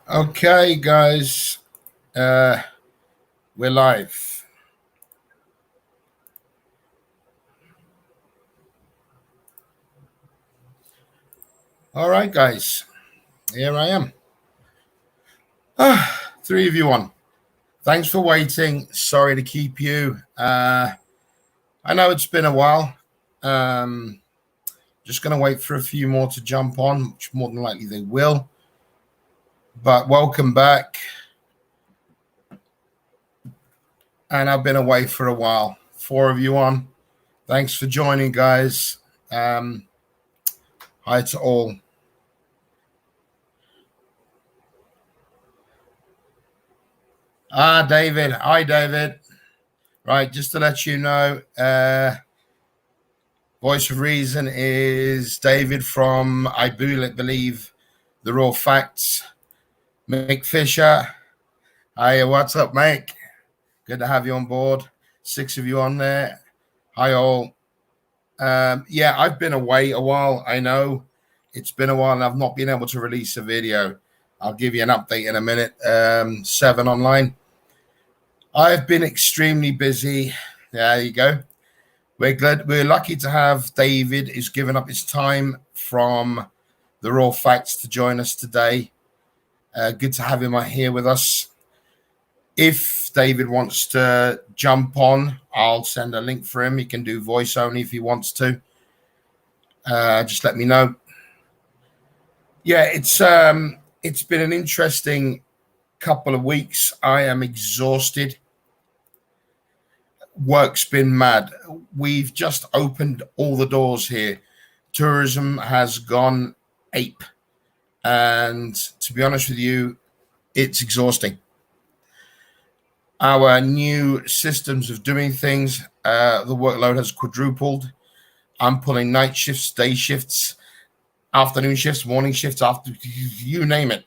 Okay, guys, we're live. All right, guys, here I am. Three of you on. Thanks for waiting. Sorry to keep you. I know it's been a while. Just going to wait for a few more to jump on, which more than likely they will. But welcome back. And I've been away for a while. Four of you on. Thanks for joining, guys. Hi to all. David. Hi, David. Right, just to let you know, Voice of Reason is David from, I believe, The Raw Facts. Mick Fisher. Hi, what's up, mate? Good to have you on board. 6 of you on there. Hi, all. Yeah, I've been away a while. I know it's been a while and I've not been able to release a video. I'll give you an update in a minute. 7 online. I've been extremely busy. There you go. We're lucky to have David, who's given up his time from the Raw Facts to join us today. Good to have him here with us. If David wants to jump on, I'll send a link for him. He can do voice only if he wants to. Just let me know. Yeah, it's been an interesting couple of weeks. I am exhausted. Work's been mad. We've just opened all the doors here. Tourism has gone ape. And to be honest with you, it's exhausting. Our new systems of doing things, the workload has quadrupled. I'm pulling night shifts, day shifts, afternoon shifts, morning shifts, after you name it.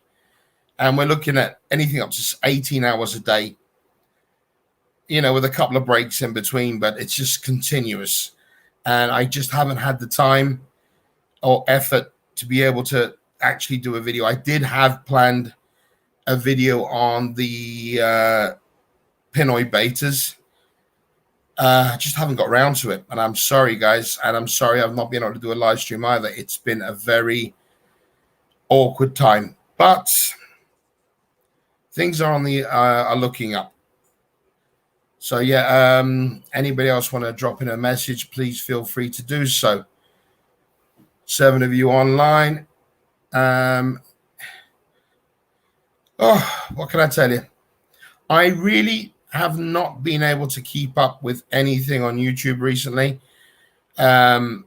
And we're looking at anything up to 18 hours a day, with a couple of breaks in between, but it's just continuous. And I just haven't had the time or effort to be able to actually do a video. I did have planned a video on the Pinoy betas. I just haven't got around to it. And I'm sorry, guys. And I'm sorry I've not been able to do a live stream either. It's been a very awkward time. But things are are looking up. So, yeah, anybody else want to drop in a message, please feel free to do so. 7 of you online. What can I tell you? I really have not been able to keep up with anything on YouTube recently. The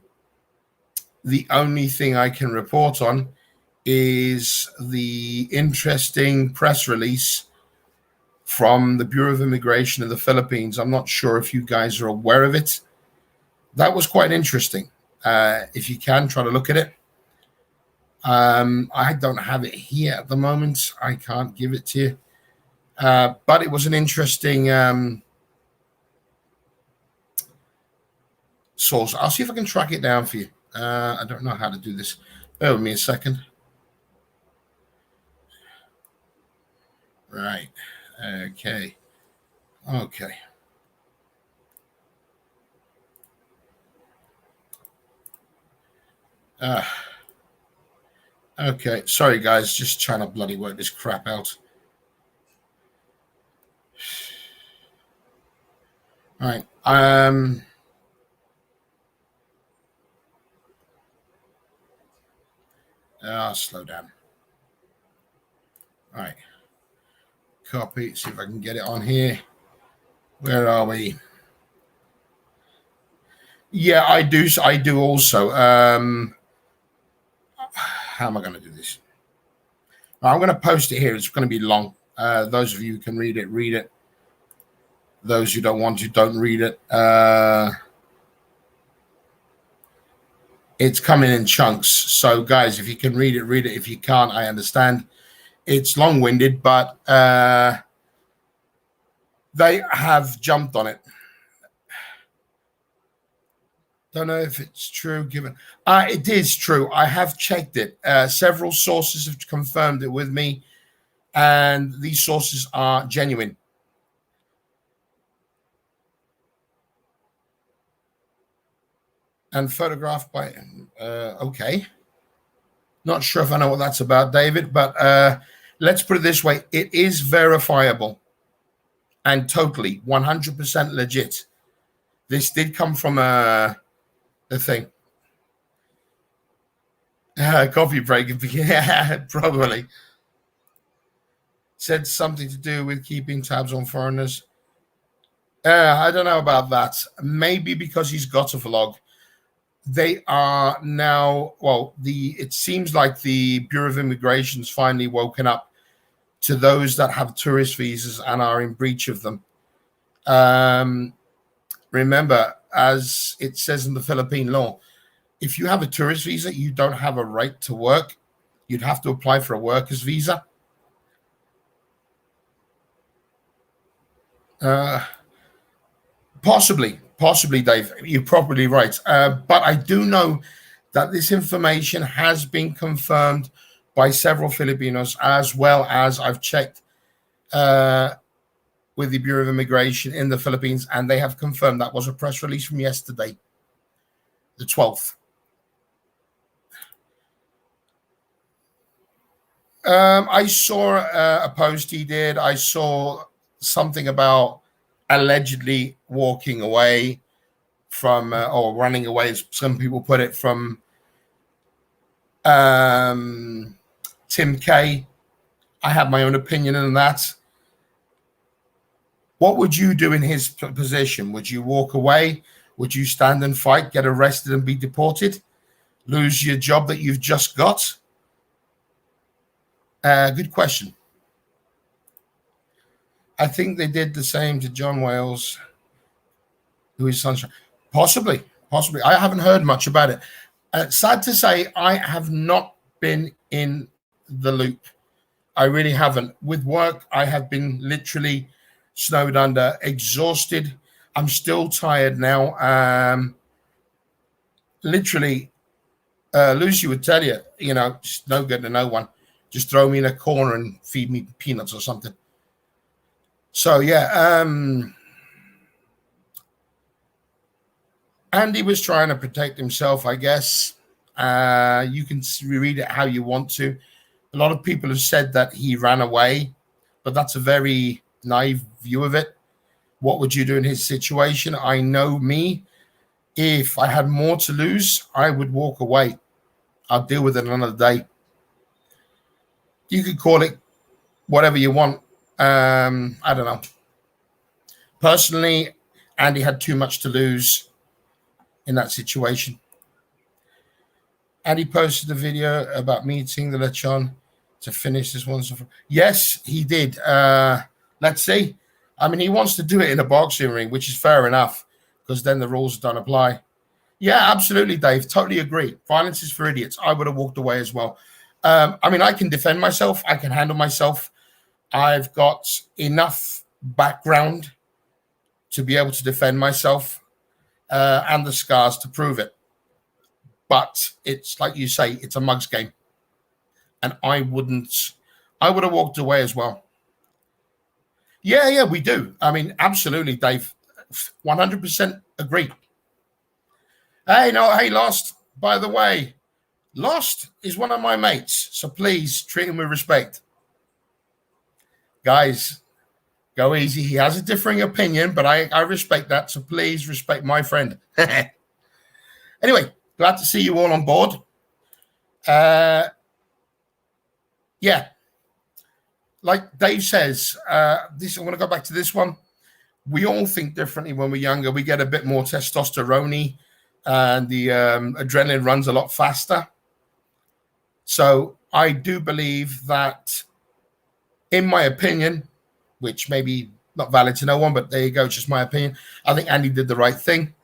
only thing I can report on is the interesting press release from the Bureau of Immigration of the Philippines. I'm not sure if you guys are aware of it. That was quite interesting. If you can, try to look at it. I don't have it here at the moment. I can't give it to you. But it was an interesting source. I'll see if I can track it down for you. I don't know how to do this. Bear with me a second. Right. Okay. Okay. Sorry, guys. Just trying to bloody work this crap out. All right. Slow down. All right. Copy. See if I can get it on here. Where are we? Yeah, I do also. How am I going to do this? I'm going to post it here. It's going to be long. Those of you who can read it, read it. Those who don't want to, don't read it. It's coming in chunks. So, guys, if you can read it, read it. If you can't, I understand. It's long-winded, but they have jumped on it. Don't know if it's true, given it is true. I have checked it. Several sources have confirmed it with me. and these sources are genuine. And photographed by, okay. Not sure if I know what that's about, David, but let's put it this way. It is verifiable and totally 100% legit. This did come from the thing. Coffee break. Yeah, probably. Said something to do with keeping tabs on foreigners. I don't know about that. Maybe because he's got a vlog. They are now, well, it seems like the Bureau of Immigration's finally woken up to those that have tourist visas and are in breach of them. Remember, as it says in the Philippine law, if you have a tourist visa, you don't have a right to work. You'd have to apply for a worker's visa. Possibly, Dave. You're probably right. But I do know that this information has been confirmed by several Filipinos, as well as I've checked with the Bureau of Immigration in the Philippines, and they have confirmed that was a press release from yesterday, the 12th. I saw a post he did. I saw something about allegedly walking away from, or running away, as some people put it, from Tim K. I have my own opinion on that. What would you do in his position? Would you walk away? Would you stand and fight, get arrested and be deported? Lose your job that you've just got? Good question. I think they did the same to John Wales, who is Sunshine. Possibly. I haven't heard much about it. Sad to say, I have not been in the loop. I really haven't. With work, I have been literally snowed under, exhausted. I'm still tired now. Literally, Lucy would tell you, it's no good to no one. Just throw me in a corner and feed me peanuts or something. So, yeah. Andy was trying to protect himself, I guess. You can read it how you want to. A lot of people have said that he ran away, but that's a very naive view of it. What would you do in his situation? I know me. If I had more to lose, I would walk away. I'll deal with it another day. You could call it whatever you want. I don't know. Personally, Andy had too much to lose in that situation. Andy posted a video about meeting the lechon to finish this one. Yes, he did. Let's see. I mean, he wants to do it in a boxing ring, which is fair enough, because then the rules don't apply. Yeah, absolutely, Dave. Totally agree. Violence is for idiots. I would have walked away as well. I mean, I can defend myself. I can handle myself. I've got enough background to be able to defend myself and the scars to prove it. But it's like you say, it's a mug's game. And I would have walked away as well. Yeah, we do. I mean, absolutely, Dave. 100% agree. Hey, Lost, by the way, Lost is one of my mates. So please treat him with respect. Guys, go easy. He has a differing opinion, but I respect that. So please respect my friend. Anyway, glad to see you all on board. Yeah. Like Dave says, I'm going to go back to this one. We all think differently when we're younger. We get a bit more testosterone and the adrenaline runs a lot faster. So I do believe that, in my opinion, which may be not valid to no one, but there you go, just my opinion, I think Andy did the right thing.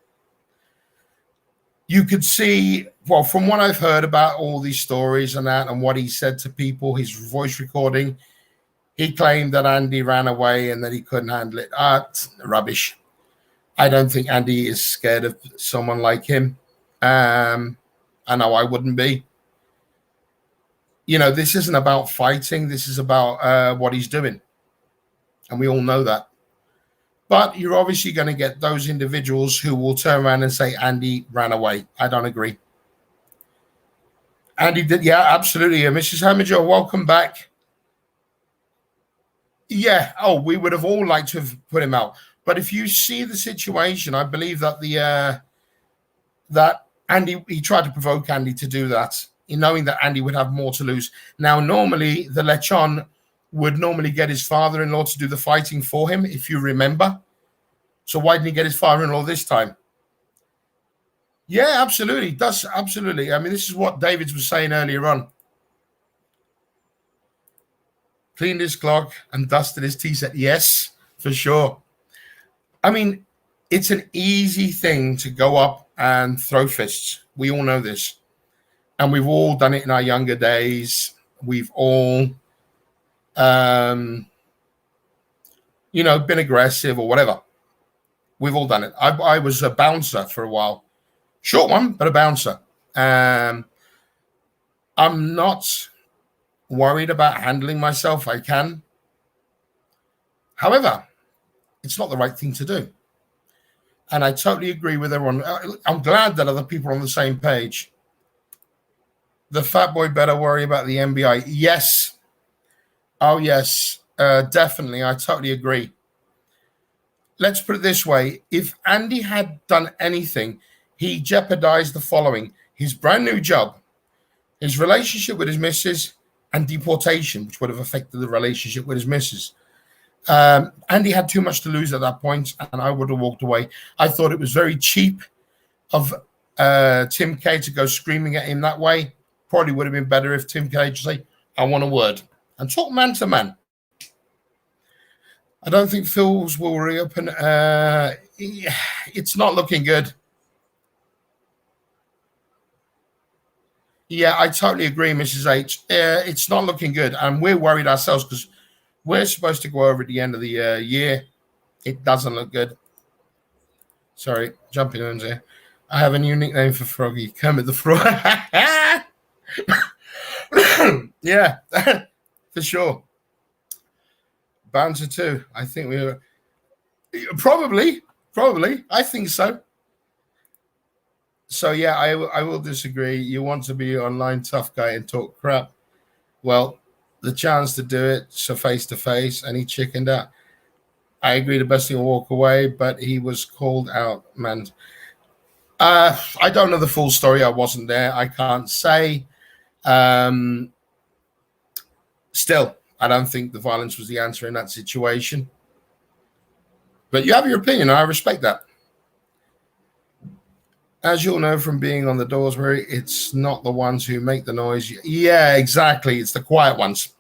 You could see, well, from what I've heard about all these stories and that and what he said to people, his voice recording, he claimed that Andy ran away and that he couldn't handle it. Rubbish. I don't think Andy is scared of someone like him. I know I wouldn't be. this isn't about fighting. This is about what he's doing. And we all know that. But you're obviously going to get those individuals who will turn around and say, Andy ran away. I don't agree. Andy did. Yeah, absolutely. Mrs. Hamager, welcome back. Yeah. Oh, we would have all liked to have put him out. But if you see the situation, I believe that that Andy, he tried to provoke Andy to do that, knowing that Andy would have more to lose. Now, normally, the Lechon would normally get his father-in-law to do the fighting for him, if you remember. So why didn't he get his father-in-law this time? Yeah, absolutely. That's absolutely. I mean, this is what David was saying earlier on. Cleaned his clock and dusted his tea set. Yes, for sure. I mean, it's an easy thing to go up and throw fists. We all know this. And we've all done it in our younger days. We've all, been aggressive or whatever. We've all done it. I was a bouncer for a while. Short one, but a bouncer. I'm not worried about handling myself. I can. However, it's not the right thing to do. And I totally agree with everyone. I'm glad that other people are on the same page. The fat boy better worry about the NBA. Yes. Oh, yes. Definitely. I totally agree. Let's put it this way. If Andy had done anything, he jeopardized the following: his brand new job, his relationship with his missus, and deportation, which would have affected the relationship with his missus. Andy had too much to lose at that point, and I would have walked away. I thought it was very cheap of Tim K to go screaming at him that way. Probably would have been better if Tim K just say, I want a word, and talk man to man. I don't think Phil's will reopen. It's not looking good. Yeah, I totally agree, Mrs. H. It's not looking good, and we're worried ourselves because we're supposed to go over at the end of the year. It doesn't look good. Sorry, jumping in there. I have a new nickname for Froggy, Kermit the Frog. Yeah, for sure. Banter too. I think we were probably. I think so. So yeah, I will disagree. You want to be online tough guy and talk crap. Well, the chance to do it, so face to face, and he chickened out. I agree. The best thing to walk away, but he was called out, man. I don't know the full story. I wasn't there. I can't say. Still, I don't think the violence was the answer in that situation. But you have your opinion. I respect that. As you'll know from being on the Dawsbury, it's not the ones who make the noise. Yeah, exactly. It's the quiet ones.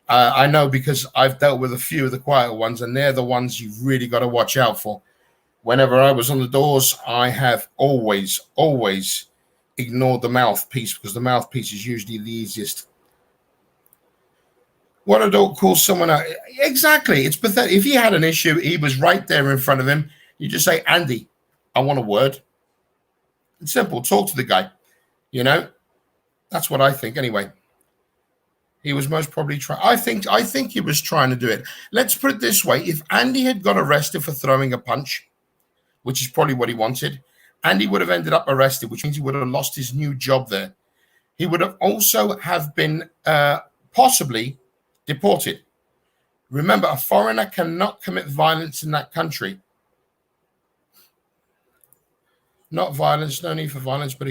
I know because I've dealt with a few of the quiet ones, and they're the ones you've really got to watch out for. Whenever I was on the doors, I have always ignored the mouthpiece because the mouthpiece is usually the easiest. What adult calls someone out? Exactly. It's pathetic. If he had an issue, he was right there in front of him. You just say, Andy, I want a word. It's simple. Talk to the guy. That's what I think anyway. He was most probably trying. I think he was trying to do it. Let's put it this way. If Andy had got arrested for throwing a punch, which is probably what he wanted, Andy would have ended up arrested, which means he would have lost his new job there. He would have also have been possibly deported. Remember, a foreigner cannot commit violence in that country. Not violence, no need for violence, but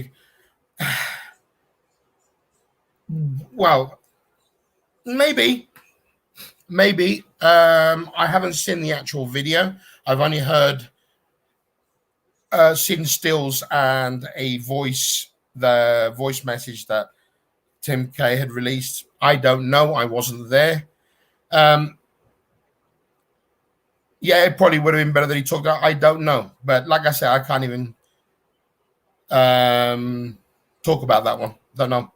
well, maybe. I haven't seen the actual video. I've only heard seen stills and the voice message that Tim K had released. I don't know. I wasn't there. Yeah, it probably would have been better that he talked out. I don't know. But like I said, I can't even talk about that one. Don't know.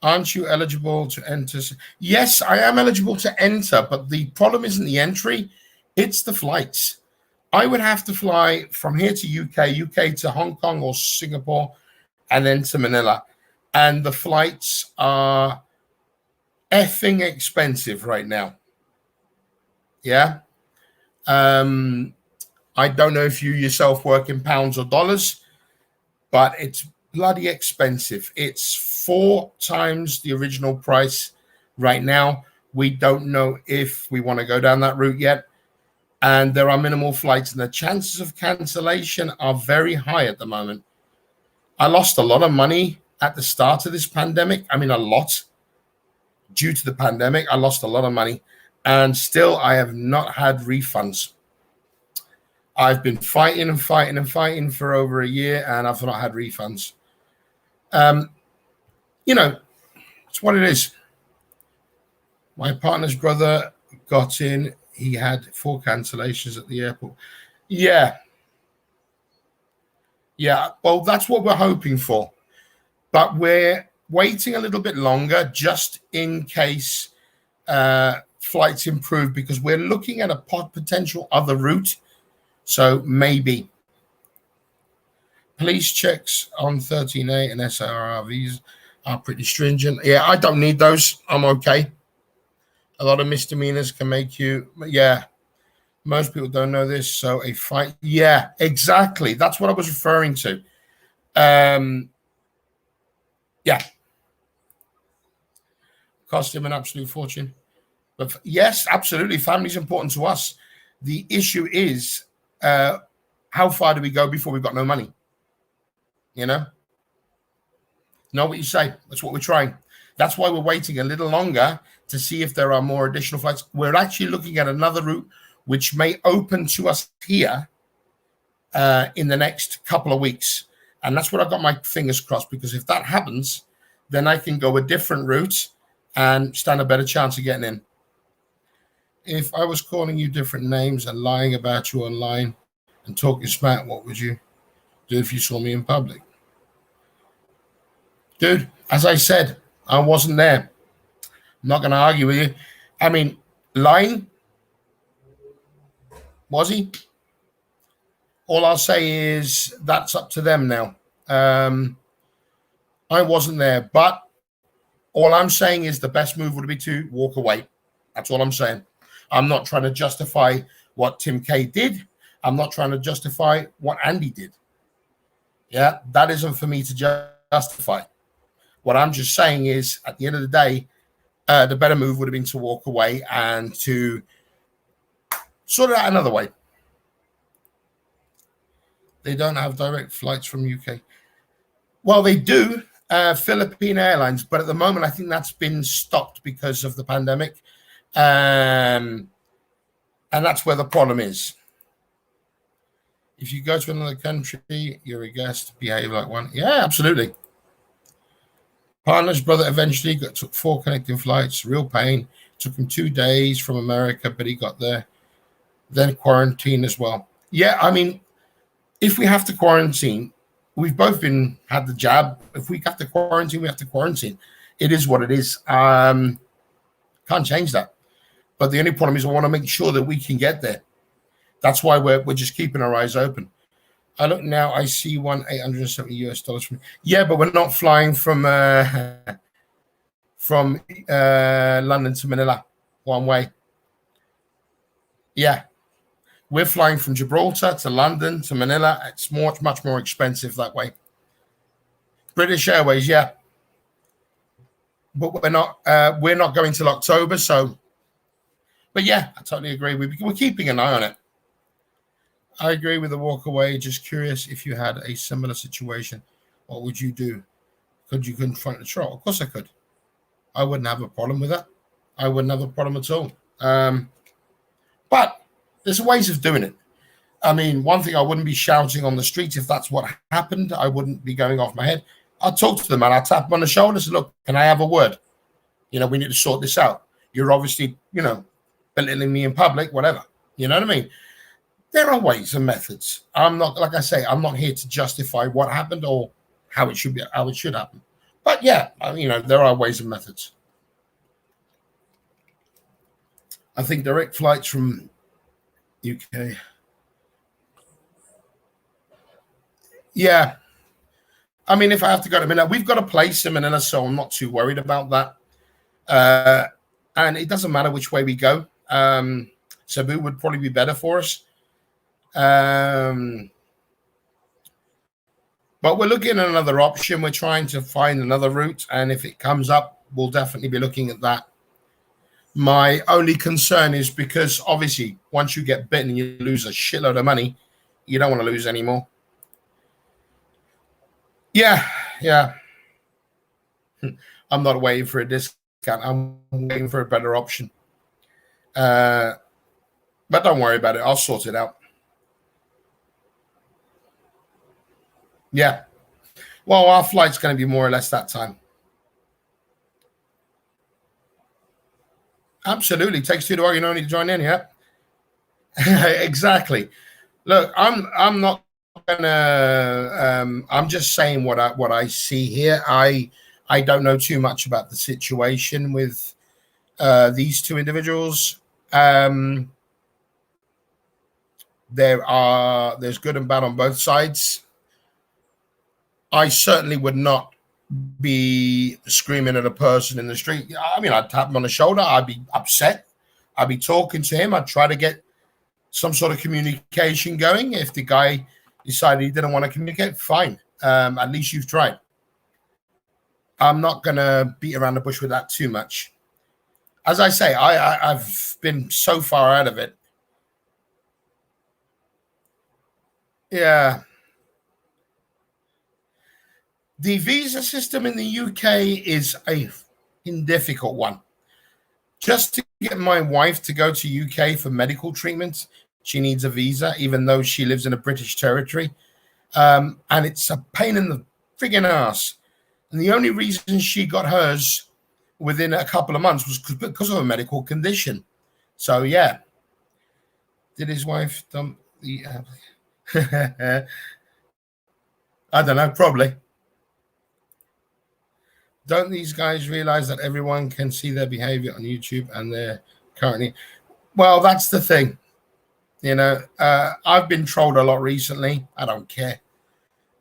Aren't you eligible to enter? Yes, I am eligible to enter, but the problem isn't the entry. It's the flights. I would have to fly from here to UK to Hong Kong or Singapore, and then to Manila. and the flights are effing expensive right now. Yeah. I don't know if you yourself work in pounds or dollars, but it's bloody expensive. It's 4 times the original price right now. We don't know if we want to go down that route yet. And there are minimal flights, and the chances of cancellation are very high at the moment. I lost a lot of money at the start of this pandemic. I mean, a lot. Due to the pandemic, I lost a lot of money, and still I have not had refunds. I've been fighting and fighting and fighting for over a year, and I've not had refunds. You know, it's what it is. My partner's brother got in. He had 4 cancellations at the airport. Yeah. Well, that's what we're hoping for. But we're waiting a little bit longer just in case flights improve, because we're looking at a potential other route. So maybe. Police checks on 13A and SRRVs are pretty stringent. Yeah, I don't need those. I'm okay. A lot of misdemeanors can make you, yeah. Most people don't know this. So a fight, yeah, exactly. That's what I was referring to. Yeah. Cost him an absolute fortune. But yes, absolutely. Family's important to us. The issue is, how far do we go before we've got no money? You know what you say. That's what we're trying. That's why we're waiting a little longer to see if there are more additional flights. We're actually looking at another route which may open to us here in the next couple of weeks. And that's what I've got my fingers crossed, because if that happens, then I can go a different route and stand a better chance of getting in. If I was calling you different names and lying about you online and talking smack, what would you do if you saw me in public? Dude, as I said, I wasn't there. I'm not going to argue with you. I mean, lying? Was he? All I'll say is that's up to them now. I wasn't there, but all I'm saying is the best move would be to walk away. That's all I'm saying. I'm not trying to justify what Tim K did. I'm not trying to justify what Andy did. Yeah, that isn't for me to justify. What I'm just saying is, at the end of the day, the better move would have been to walk away and to sort it out another way. They don't have direct flights from UK. Well, they do, Philippine Airlines, but at the moment, I think that's been stopped because of the pandemic. And that's where the problem is. If you go to another country, you're a guest, behave like one. Yeah, absolutely. Partner's brother eventually took 4 connecting flights. Real pain. Took him 2 days from America, but he got there. Then quarantine as well. Yeah, I mean, if we have to quarantine, we've both had the jab. If we have to quarantine, we have to quarantine. It is what it is. Can't change that. But the only problem is I want to make sure that we can get there. That's why we're just keeping our eyes open. I look now, I see $870 from. Yeah, but we're not flying from London to Manila one way. Yeah. We're flying from Gibraltar to London to Manila. It's much more expensive that way. British Airways, yeah. But we're not going till October, so. But yeah, I totally agree. We're keeping an eye on it. I agree with the walk away. Just curious, if you had a similar situation, what would you do? Could you confront the troll? Of course I could. I wouldn't have a problem with that. I wouldn't have a problem at all. But there's ways of doing it. I mean, one thing, I wouldn't be shouting on the streets if that's what happened. I wouldn't be going off my head. I'd talk to them and I'd tap them on the shoulder and say, look, can I have a word? We need to sort this out. You're obviously, belittling me in public, whatever. You know what I mean? There are ways and methods. I'm not, like I say, I'm not here to justify what happened or how it should happen. But yeah, there are ways and methods. I think direct flights from UK. Yeah. I mean, if I have to go to Manila, we've got a place in Manila, so I'm not too worried about that. And it doesn't matter which way we go. Cebu would probably be better for us. But we're looking at another option. We're trying to find another route, and if it comes up, we'll definitely be looking at that. My only concern is because obviously once you get bitten and you lose a shitload of money, you don't want to lose anymore. Yeah. I'm not waiting for a discount. I'm waiting for a better option. But don't worry about it. I'll sort it out. Yeah. Well, our flight's going to be more or less that time. Absolutely. Takes two to argue, no need to join in, yeah. Exactly. Look, I'm not gonna I'm just saying what I see here. I don't know too much about the situation with these two individuals. There's good and bad on both sides. I certainly would not be screaming at a person in the street. I mean, I'd tap him on the shoulder. I'd be upset. I'd be talking to him. I'd try to get some sort of communication going. If the guy decided he didn't want to communicate, fine. At least you've tried. I'm not going to beat around the bush with that too much. As I say, I've been so far out of it. Yeah. The visa system in the UK is a difficult one. Just to get my wife to go to UK for medical treatment, she needs a visa, even though she lives in a British territory. And it's a pain in the friggin' ass. And the only reason she got hers within a couple of months was because of a medical condition. So, yeah. Did his wife dump the... I don't know, probably. Don't these guys realize that everyone can see their behavior on YouTube and they're currently... Well, that's the thing. You know, I've been trolled a lot recently. I don't care.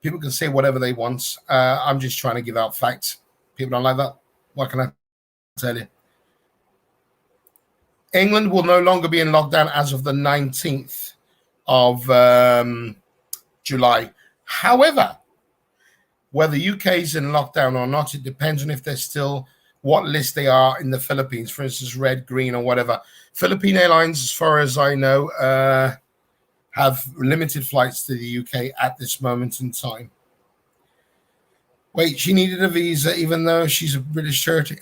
People can say whatever they want. I'm just trying to give out facts. People don't like that. What can I tell you? England will no longer be in lockdown as of the 19th of July. However, whether UK is in lockdown or not, it depends on if they're still what list they are in the Philippines, for instance, red, green, or whatever. Philippine Airlines, as far as I know, have limited flights to the UK at this moment in time. Wait, she needed a visa even though she's a British charity?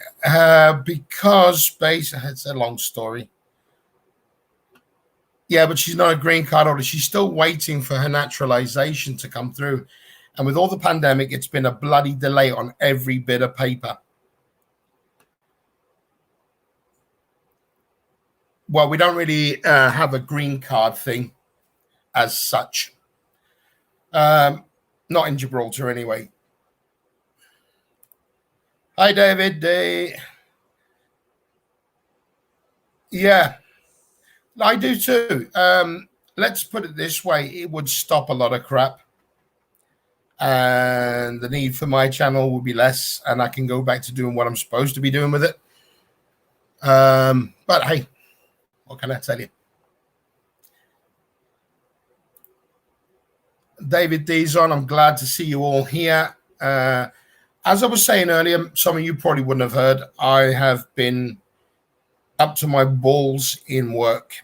Because it's a long story. Yeah, but she's not a green card holder. She's still waiting for her naturalization to come through. And with all the pandemic, it's been a bloody delay on every bit of paper. Well, we don't really have a green card thing as such. Not in Gibraltar, anyway. Hi, David. Yeah, I do too. Let's put it this way. It would stop a lot of crap. And the need for my channel will be less, and I can go back to doing what I'm supposed to be doing with it. But hey, what can I tell you? David D's on. I'm glad to see you all here. As I was saying earlier, some of you probably wouldn't have heard, I have been up to my balls in work.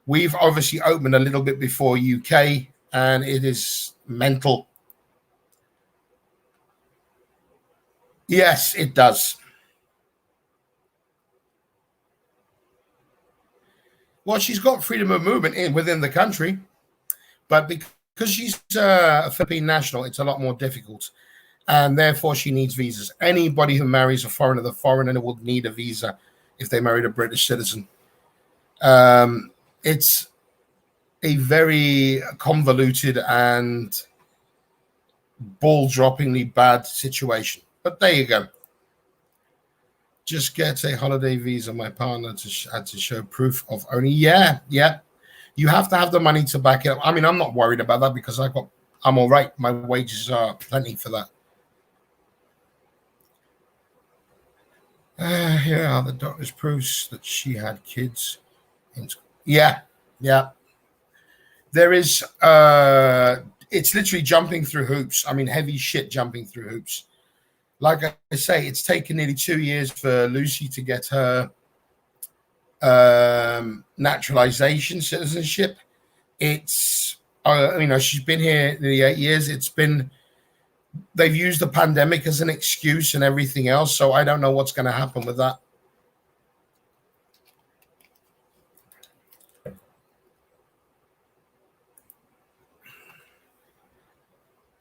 We've obviously opened a little bit before UK, and it is mental. Yes, it does. Well, she's got freedom of movement within the country, but because she's a Philippine national, it's a lot more difficult, and therefore she needs visas. Anybody who marries a foreigner, the foreigner will need a visa if they married a British citizen. It's a very convoluted and ball-droppingly bad situation. But there you go. Just get a holiday visa. My partner had to show proof of owning. Yeah. You have to have the money to back it up. I mean, I'm not worried about that because I've got I'm all right. My wages are plenty for that. Here are the doctor's proofs that she had kids. Yeah, yeah. There is. It's literally jumping through hoops. I mean, heavy shit jumping through hoops. Like I say, it's taken nearly 2 years for Lucy to get her naturalization citizenship. It's she's been here nearly 8 years. They've used the pandemic as an excuse and everything else, so I don't know what's going to happen with that.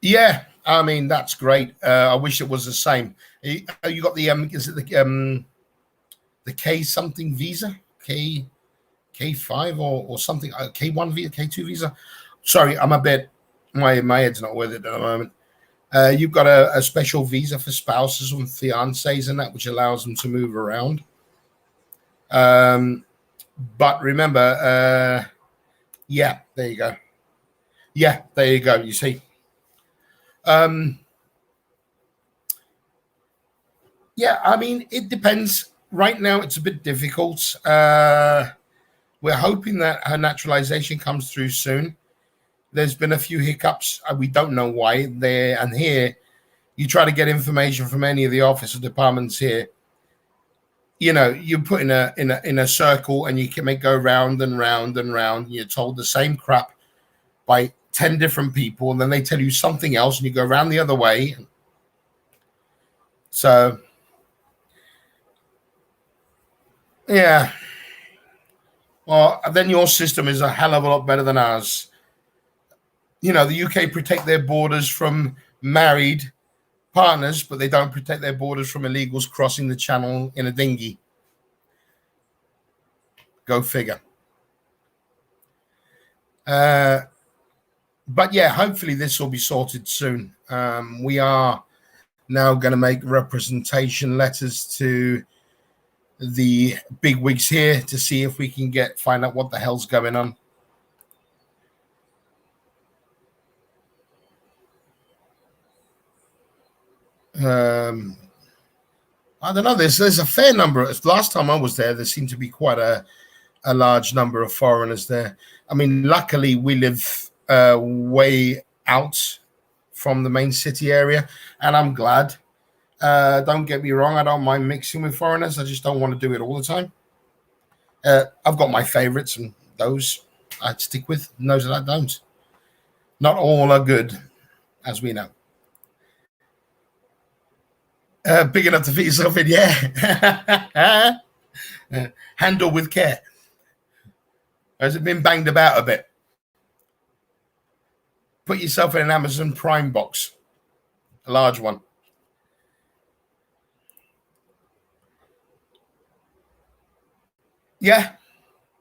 Yeah, I mean that's great. I wish it was the same. You got the is it the K something visa, K5 or something, K1 visa, K2 visa. Sorry, I'm a bit my head's not with it at the moment. You've got a special visa for spouses and fiancés and that, which allows them to move around. But remember, yeah, there you go. Yeah, there you go. You see. Yeah, I mean, it depends. Right now, it's a bit difficult. We're hoping that her naturalization comes through soon. There's been a few hiccups. We don't know why. There and here, you try to get information from any of the office or departments here. You know, you put in a circle, and you can make go round and round and round. And you're told the same crap by 10 different people, and then they tell you something else, and you go around the other way. So, yeah. Well, then your system is a hell of a lot better than ours. You know, the UK protect their borders from married partners, but they don't protect their borders from illegals crossing the channel in a dinghy. Go figure. But yeah, hopefully this will be sorted soon. We are now going to make representation letters to the big wigs here to see if we can find out what the hell's going on. I don't know. There's a fair number. Last time I was there seemed to be quite a large number of foreigners there. I mean, luckily we live way out from the main city area, and I'm glad. Don't get me wrong, I don't mind mixing with foreigners. I just don't want to do it all the time. I've got my favorites, and those I'd stick with, and those that I don't. Not all are good, as we know. Big enough to fit yourself in, yeah. Handle with care. Has it been banged about a bit? Put yourself in an Amazon Prime box, a large one. Yeah,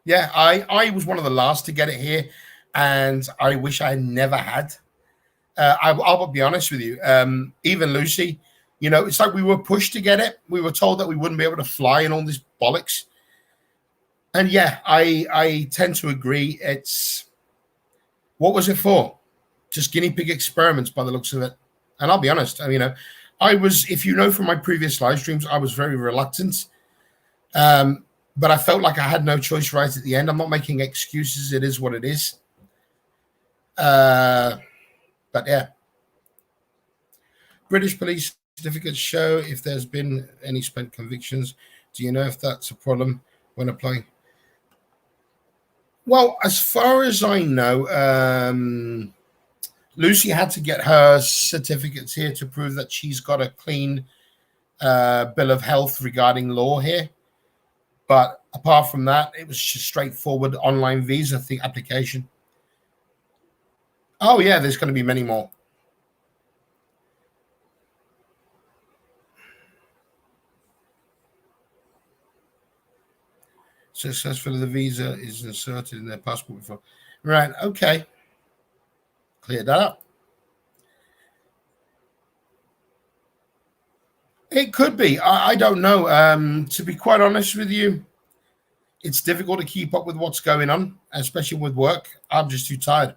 yeah. I was one of the last to get it here, and I wish I never had. I'll be honest with you. Even Lucy, you know, it's like we were pushed to get it. We were told that we wouldn't be able to fly and all this bollocks. And yeah, I tend to agree. It's what was it for? Just guinea pig experiments by the looks of it. And I'll be honest, I mean, I was, if you know from my previous live streams, I was very reluctant. But I felt like I had no choice right at the end. I'm not making excuses. It is what it is. But yeah. British police certificates show if there's been any spent convictions. Do you know if that's a problem when applying? Well, as far as I know, Lucy had to get her certificates here to prove that she's got a clean bill of health regarding law here. But apart from that, it was just straightforward online visa application. Oh, yeah, there's going to be many more. Successfully, the visa is inserted in their passport before. Right, okay. Clear that up. It could be. I don't know. To be quite honest with you, it's difficult to keep up with what's going on, especially with work. I'm just too tired.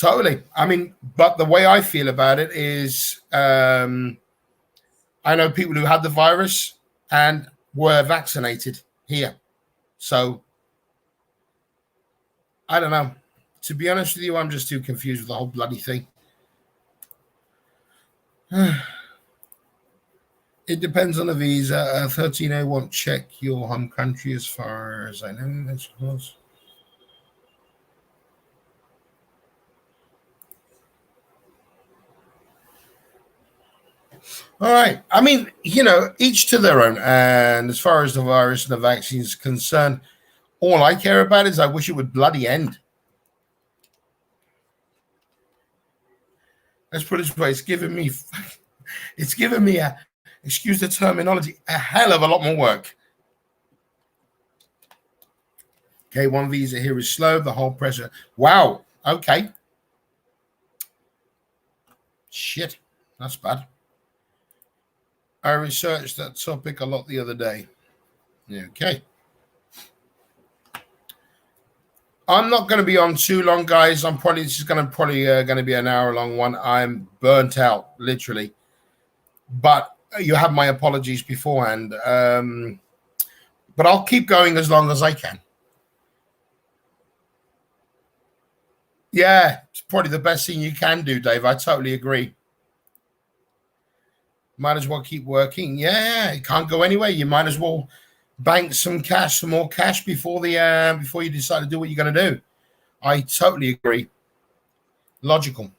Totally. I mean, but the way I feel about it is I know people who had the virus and were vaccinated here. So I don't know. To be honest with you, I'm just too confused with the whole bloody thing. It depends on the visa. 13A won't check your home country as far as I know. I suppose. All right. I mean, each to their own. And as far as the virus and the vaccine is concerned, all I care about is I wish it would bloody end. Let's put it this way. It's given me excuse the terminology, a hell of a lot more work. K1 visa here is slow. The whole pressure. Wow. Okay. Shit. That's bad. I researched that topic a lot the other day. Okay. I'm not going to be on too long, guys. This is going to be an hour-long one. I'm burnt out, literally. But you have my apologies beforehand. But I'll keep going as long as I can. Yeah, it's probably the best thing you can do, Dave. I totally agree. Might as well keep working. Yeah, it can't go anywhere. You might as well bank some more cash before you decide to do what you're going to do. I totally agree. Logical.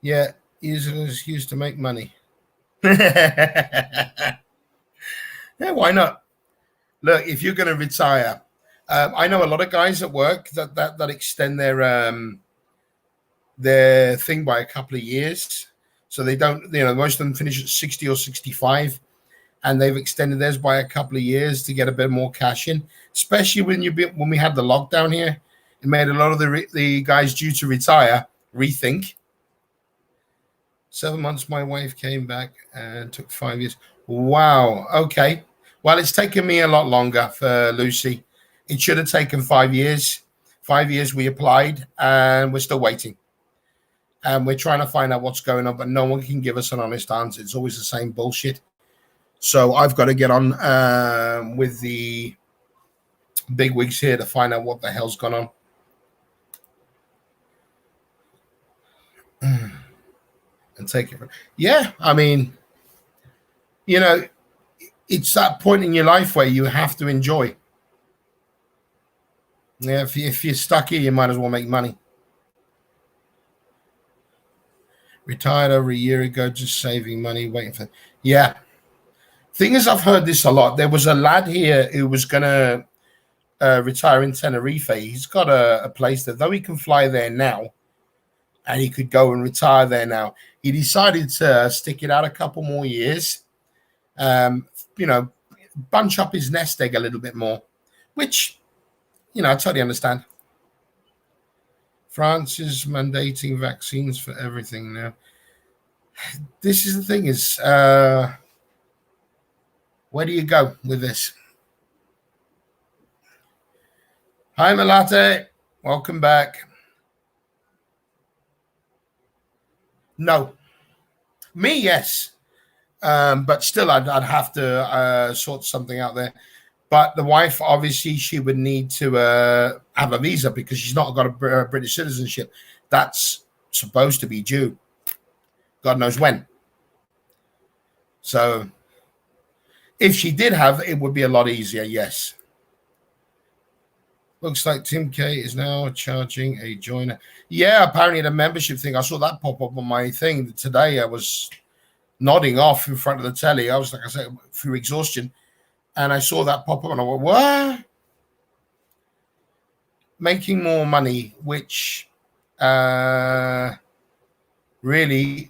Yeah, use an excuse to make money. Yeah, why not? Look, if you're going to retire, I know a lot of guys at work that extend their thing by a couple of years. So they don't, most of them finish at 60 or 65, and they've extended theirs by a couple of years to get a bit more cash in. Especially when we had the lockdown here, it made a lot of the guys due to retire rethink. 7 months, my wife came back and took 5 years. Wow. Okay. Well, it's taken me a lot longer for Lucy. It should have taken 5 years. 5 years we applied, and we're still waiting. And we're trying to find out what's going on, but no one can give us an honest answer. It's always the same bullshit. So I've got to get on with the big wigs here to find out what the hell's gone on. And take it. Yeah, I mean, it's that point in your life where you have to enjoy. Yeah, if you're stuck here, you might as well make money. Retired over a year ago, just saving money, waiting for. Yeah. Thing is, I've heard this a lot. There was a lad here who was going to retire in Tenerife. He's got a place there, though he can fly there now, and he could go and retire there now. He decided to stick it out a couple more years, bunch up his nest egg a little bit more, which, I totally understand. France is mandating vaccines for everything now. This is the thing is, where do you go with this? Hi, Malate. Welcome back. No. Me, yes. But still, I'd have to sort something out there. But the wife, obviously, she would need to have a visa because she's not got a British citizenship. That's supposed to be due. God knows when. So if she did have, it would be a lot easier, yes. Looks like Tim K is now charging a joiner. Yeah, apparently the membership thing. I saw that pop up on my thing today. I was nodding off in front of the telly. I was, like I said, through exhaustion. And I saw that pop up and I went, what? Making more money, which really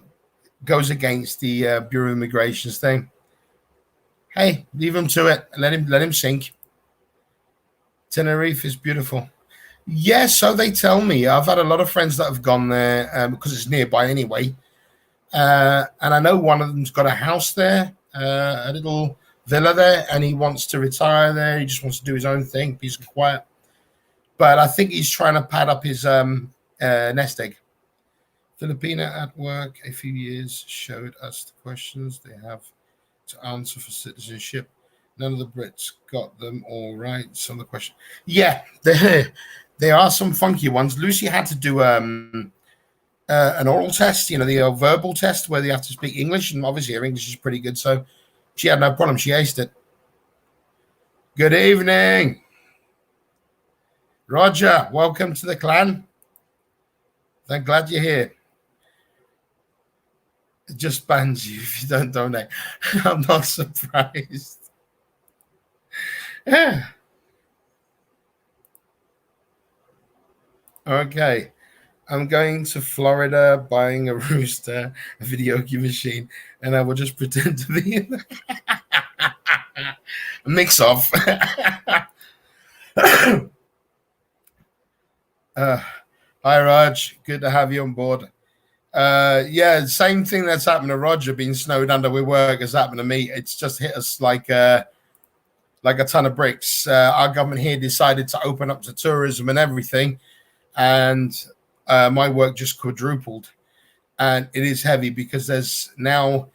goes against the Bureau of Immigration's thing. Hey, leave him to it. Let him sink. Tenerife is beautiful. Yes, so they tell me. I've had a lot of friends that have gone there because it's nearby anyway. And I know one of them's got a house there, a little villa there, and he wants to retire there. He just wants to do his own thing, peace and quiet. But I think he's trying to pad up his nest egg. Filipina at work a few years showed us the questions they have to answer for citizenship. None of the Brits got them all right. Some of the questions, yeah, there are some funky ones. Lucy had to do an oral test, the verbal test where they have to speak English, and obviously her English is pretty good, so she had no problem. She aced it. Good evening, Roger. Welcome to the clan. I'm glad you're here. It just bans you if you don't donate. I'm not surprised. Yeah. Okay. I'm going to Florida, buying a rooster, a video game machine, and I will just pretend to be a mix of. Hi, Raj. Good to have you on board. Yeah, same thing that's happened to Roger being snowed under with work has happened to me. It's just hit us like a ton of bricks. Our government here decided to open up to tourism and everything, and my work just quadrupled. And it is heavy because there's now,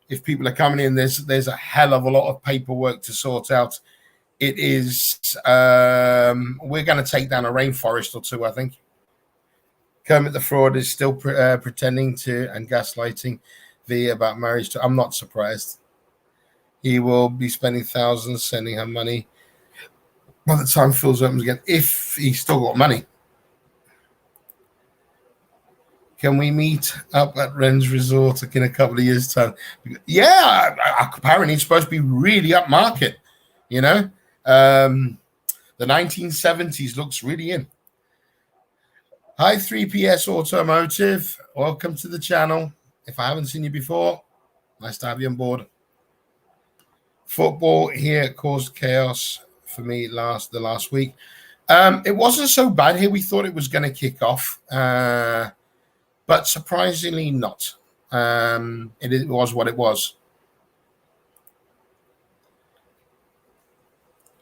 if people are coming in, there's a hell of a lot of paperwork to sort out. It is, we're going to take down a rainforest or two, I think. Kermit the Fraud is still pretending to and gaslighting V about marriage. I'm not surprised. He will be spending thousands sending her money by the time Phil's opens again, if he's still got money. Can we meet up at Ren's Resort in a couple of years' time? Yeah, apparently it's supposed to be really upmarket, The 1970s looks really in. Hi, 3PS Automotive. Welcome to the channel. If I haven't seen you before, nice to have you on board. Football here caused chaos for me the last week. It wasn't so bad here. We thought it was going to kick off, but surprisingly not. It was what it was.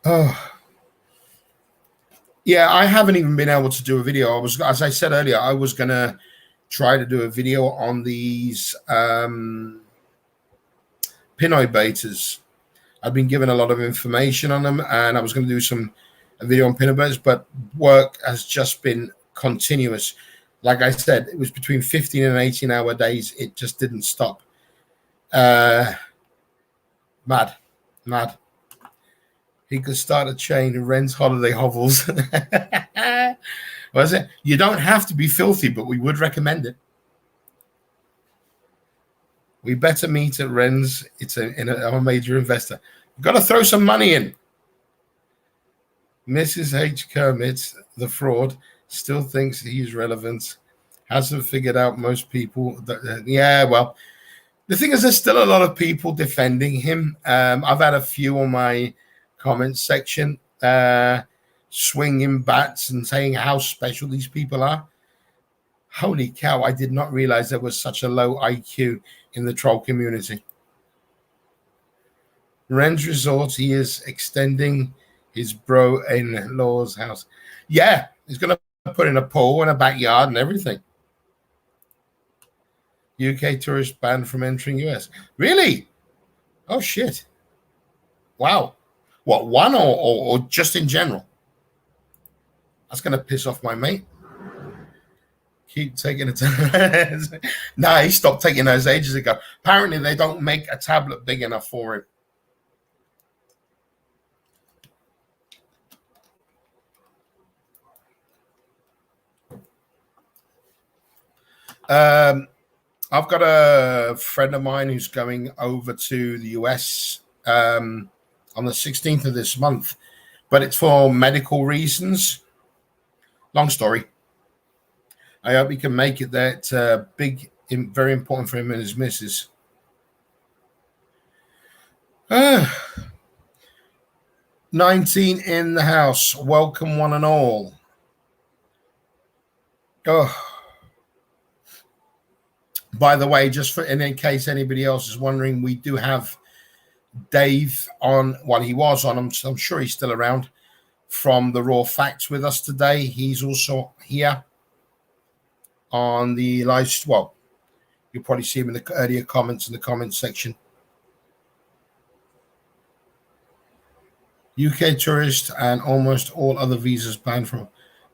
Oh. Yeah, I haven't even been able to do a video. As I said earlier, I was going to try to do a video on these Pinoy betas. I've been given a lot of information on them, and I was going to do a video on Pinoy betas, but work has just been continuous. Like I said, it was between 15 and 18-hour days. It just didn't stop. Mad. He could start a chain of Ren's holiday hovels. Was it? You don't have to be filthy, but we would recommend it. We better meet at Ren's. I'm a major investor. We've got to throw some money in. Mrs. H. Kermit, the fraud, still thinks he's relevant. Hasn't figured out most people. Yeah, well, the thing is, there's still a lot of people defending him. I've had a few on my comment section swinging bats and saying how special these people are. Holy cow, I did not realize there was such a low IQ in the troll community. Ren's Resort, he is extending his bro-in-law's house. Yeah, he's going to put in a pool and a backyard and everything. UK tourist banned from entering US. Really? Oh, shit. Wow. What, one or just in general? That's going to piss off my mate. Keep taking it. Nah, he stopped taking those ages ago. Apparently, they don't make a tablet big enough for him. I've got a friend of mine who's going over to the US on the 16th of this month, but it's for medical reasons. Long story. I hope he can make it there. It's big, very important for him and his missus. 19 in the house. Welcome, one and all. Oh. By the way, just in case anybody else is wondering, we do have Dave on. Well, he was on. I'm sure he's still around. From the Raw Facts with us today. He's also here. on the live. Well, you'll probably see him in the earlier comments in the comments section. UK tourist and almost all other visas banned from.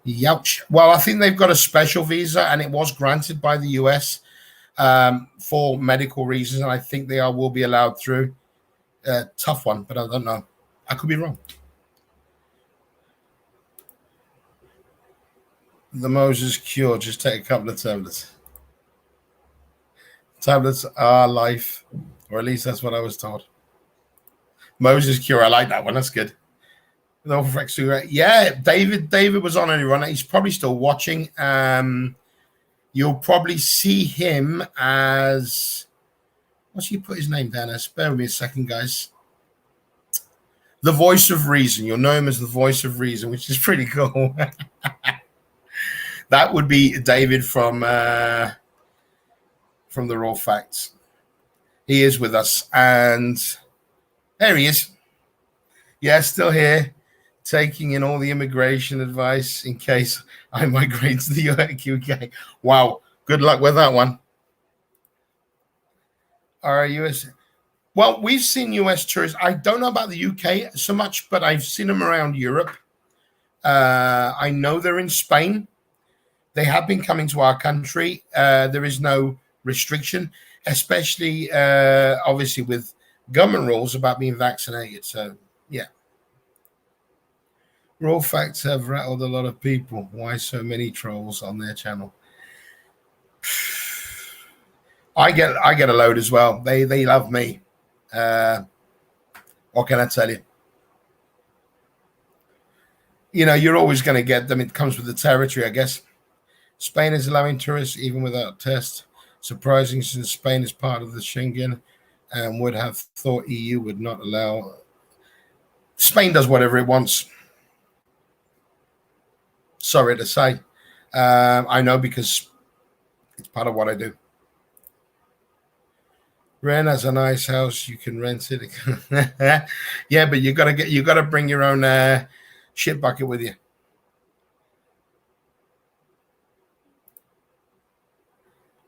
Youch. Well, I think they've got a special visa, and it was granted by the US for medical reasons, and I think they will be allowed through. Tough one, but I don't know. I could be wrong. The Moses cure. Just take a couple of tablets. Tablets are life, or at least that's what I was told. Moses cure. I like that one. That's good. Yeah, David was on earlier on. He's probably still watching. You'll probably see him as, what's he put his name down as? Bear with me a second, guys. The Voice of Reason. You'll know him as the Voice of Reason, which is pretty cool. That would be David from the Raw Facts. He is with us, and there he is. Yeah, still here, taking in all the immigration advice in case I migrate to the UK. Wow, good luck with that one. Are US? Well, we've seen US tourists. I don't know about the UK so much, but I've seen them around Europe. I know they're in Spain. They have been coming to our country. There is no restriction, especially obviously with government rules about being vaccinated. So, yeah. Raw Facts have rattled a lot of people. Why so many trolls on their channel? I get a load as well. They love me. What can I tell you? You know, you're always going to get them. It comes with the territory, I guess. Spain is allowing tourists even without tests. Surprising, since Spain is part of the Schengen and would have thought EU would not allow. Spain does whatever it wants. Sorry to say. I know, because it's part of what I do. Ren has a nice house. You can rent it. Yeah, but you gotta bring your own shit bucket with you.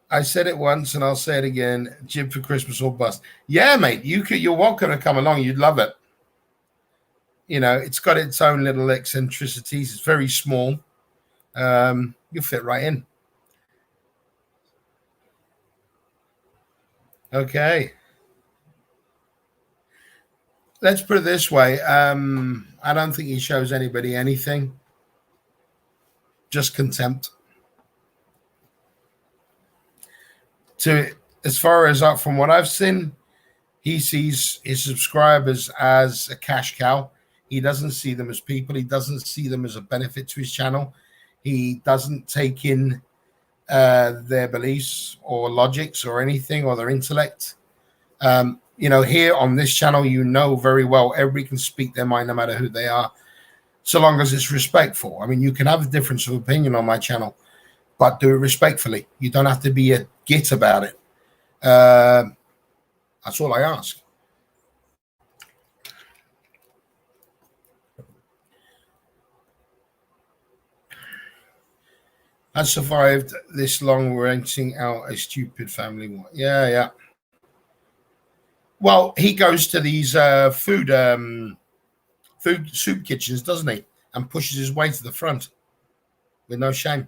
I said it once and I'll say it again. Jib for Christmas or bust. Yeah, mate. You're welcome to come along. You'd love it. You know, it's got its own little eccentricities. It's very small. You'll fit right in. Okay. Let's put it this way. I don't think he shows anybody anything. Just contempt. As far as from what I've seen, he sees his subscribers as a cash cow. He doesn't see them as people. He doesn't see them as a benefit to his channel. He doesn't take in their beliefs or logics or anything, or their intellect. You know, here on this channel, you know very well everybody can speak their mind no matter who they are, so long as it's respectful. I mean, you can have a difference of opinion on my channel, but do it respectfully. You don't have to be a git about it. That's all I ask. I survived this long renting out a stupid family. Yeah. Well, he goes to these food soup kitchens, doesn't he? And pushes his way to the front with no shame.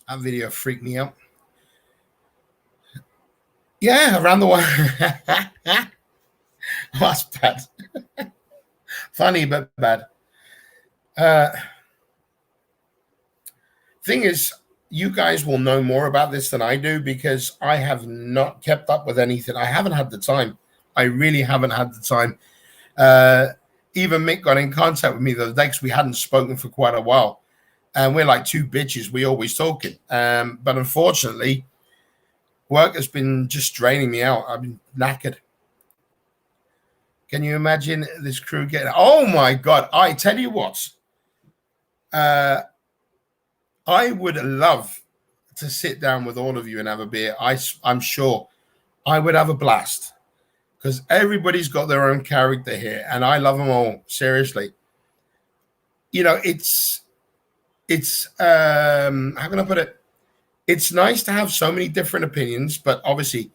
That video freaked me out. Yeah, around the world. That's bad. Funny, but bad. Thing is, you guys will know more about this than I do, because I have not kept up with anything. I haven't had the time. I really haven't had the time. Even Mick got in contact with me the other day because we hadn't spoken for quite a while. And we're like two bitches. We always talking. But unfortunately, work has been just draining me out. I've been knackered. Can you imagine this crew getting... Oh, my God. I tell you what. I would love to sit down with all of you and have a beer. I'm sure I would have a blast, because everybody's got their own character here, and I love them all. Seriously. You know, it's it's how can I put it? It's nice to have so many different opinions, but obviously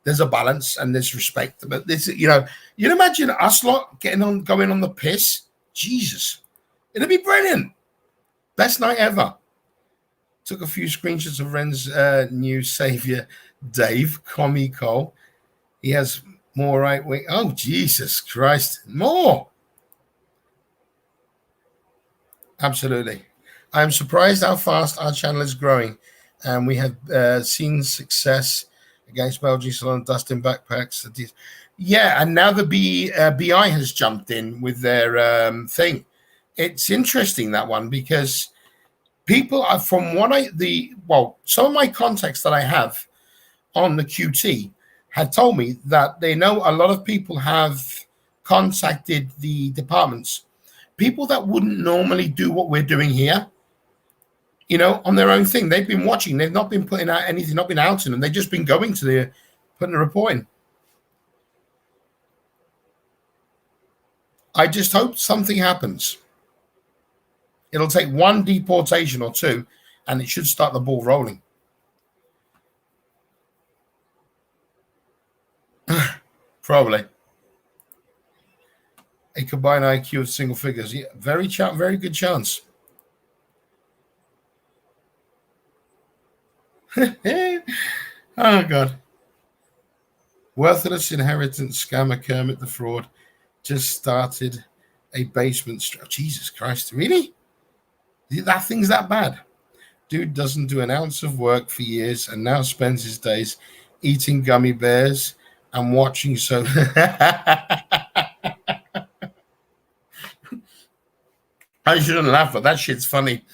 there's a balance and there's respect. But this, you'd imagine us lot going on the piss. Jesus, it'd be brilliant. Best night ever. Took a few screenshots of Ren's new savior, Dave Comico. He has more right wing. Oh, Jesus Christ. More. Absolutely. I'm surprised how fast our channel is growing. And we have seen success against Belgium, Salon, Dustin Backpacks. Yeah, and now the BI has jumped in with their thing. It's interesting, that one, because people are, from what some of my contacts that I have on the QT had told me that they know a lot of people have contacted the departments, people that wouldn't normally do what we're doing here, on their own thing. They've been watching. They've not been putting out anything, not been outing them. They've just been going to putting a report in. I just hope something happens. It'll take one deportation or two, and it should start the ball rolling. Probably. A combined IQ of single figures. Yeah, very good chance. Oh, God. Worthless inheritance scammer Kermit the Fraud just started a basement. Jesus Christ. Really? That thing's that bad? Dude doesn't do an ounce of work for years and now spends his days eating gummy bears and watching so... I shouldn't laugh, but that shit's funny.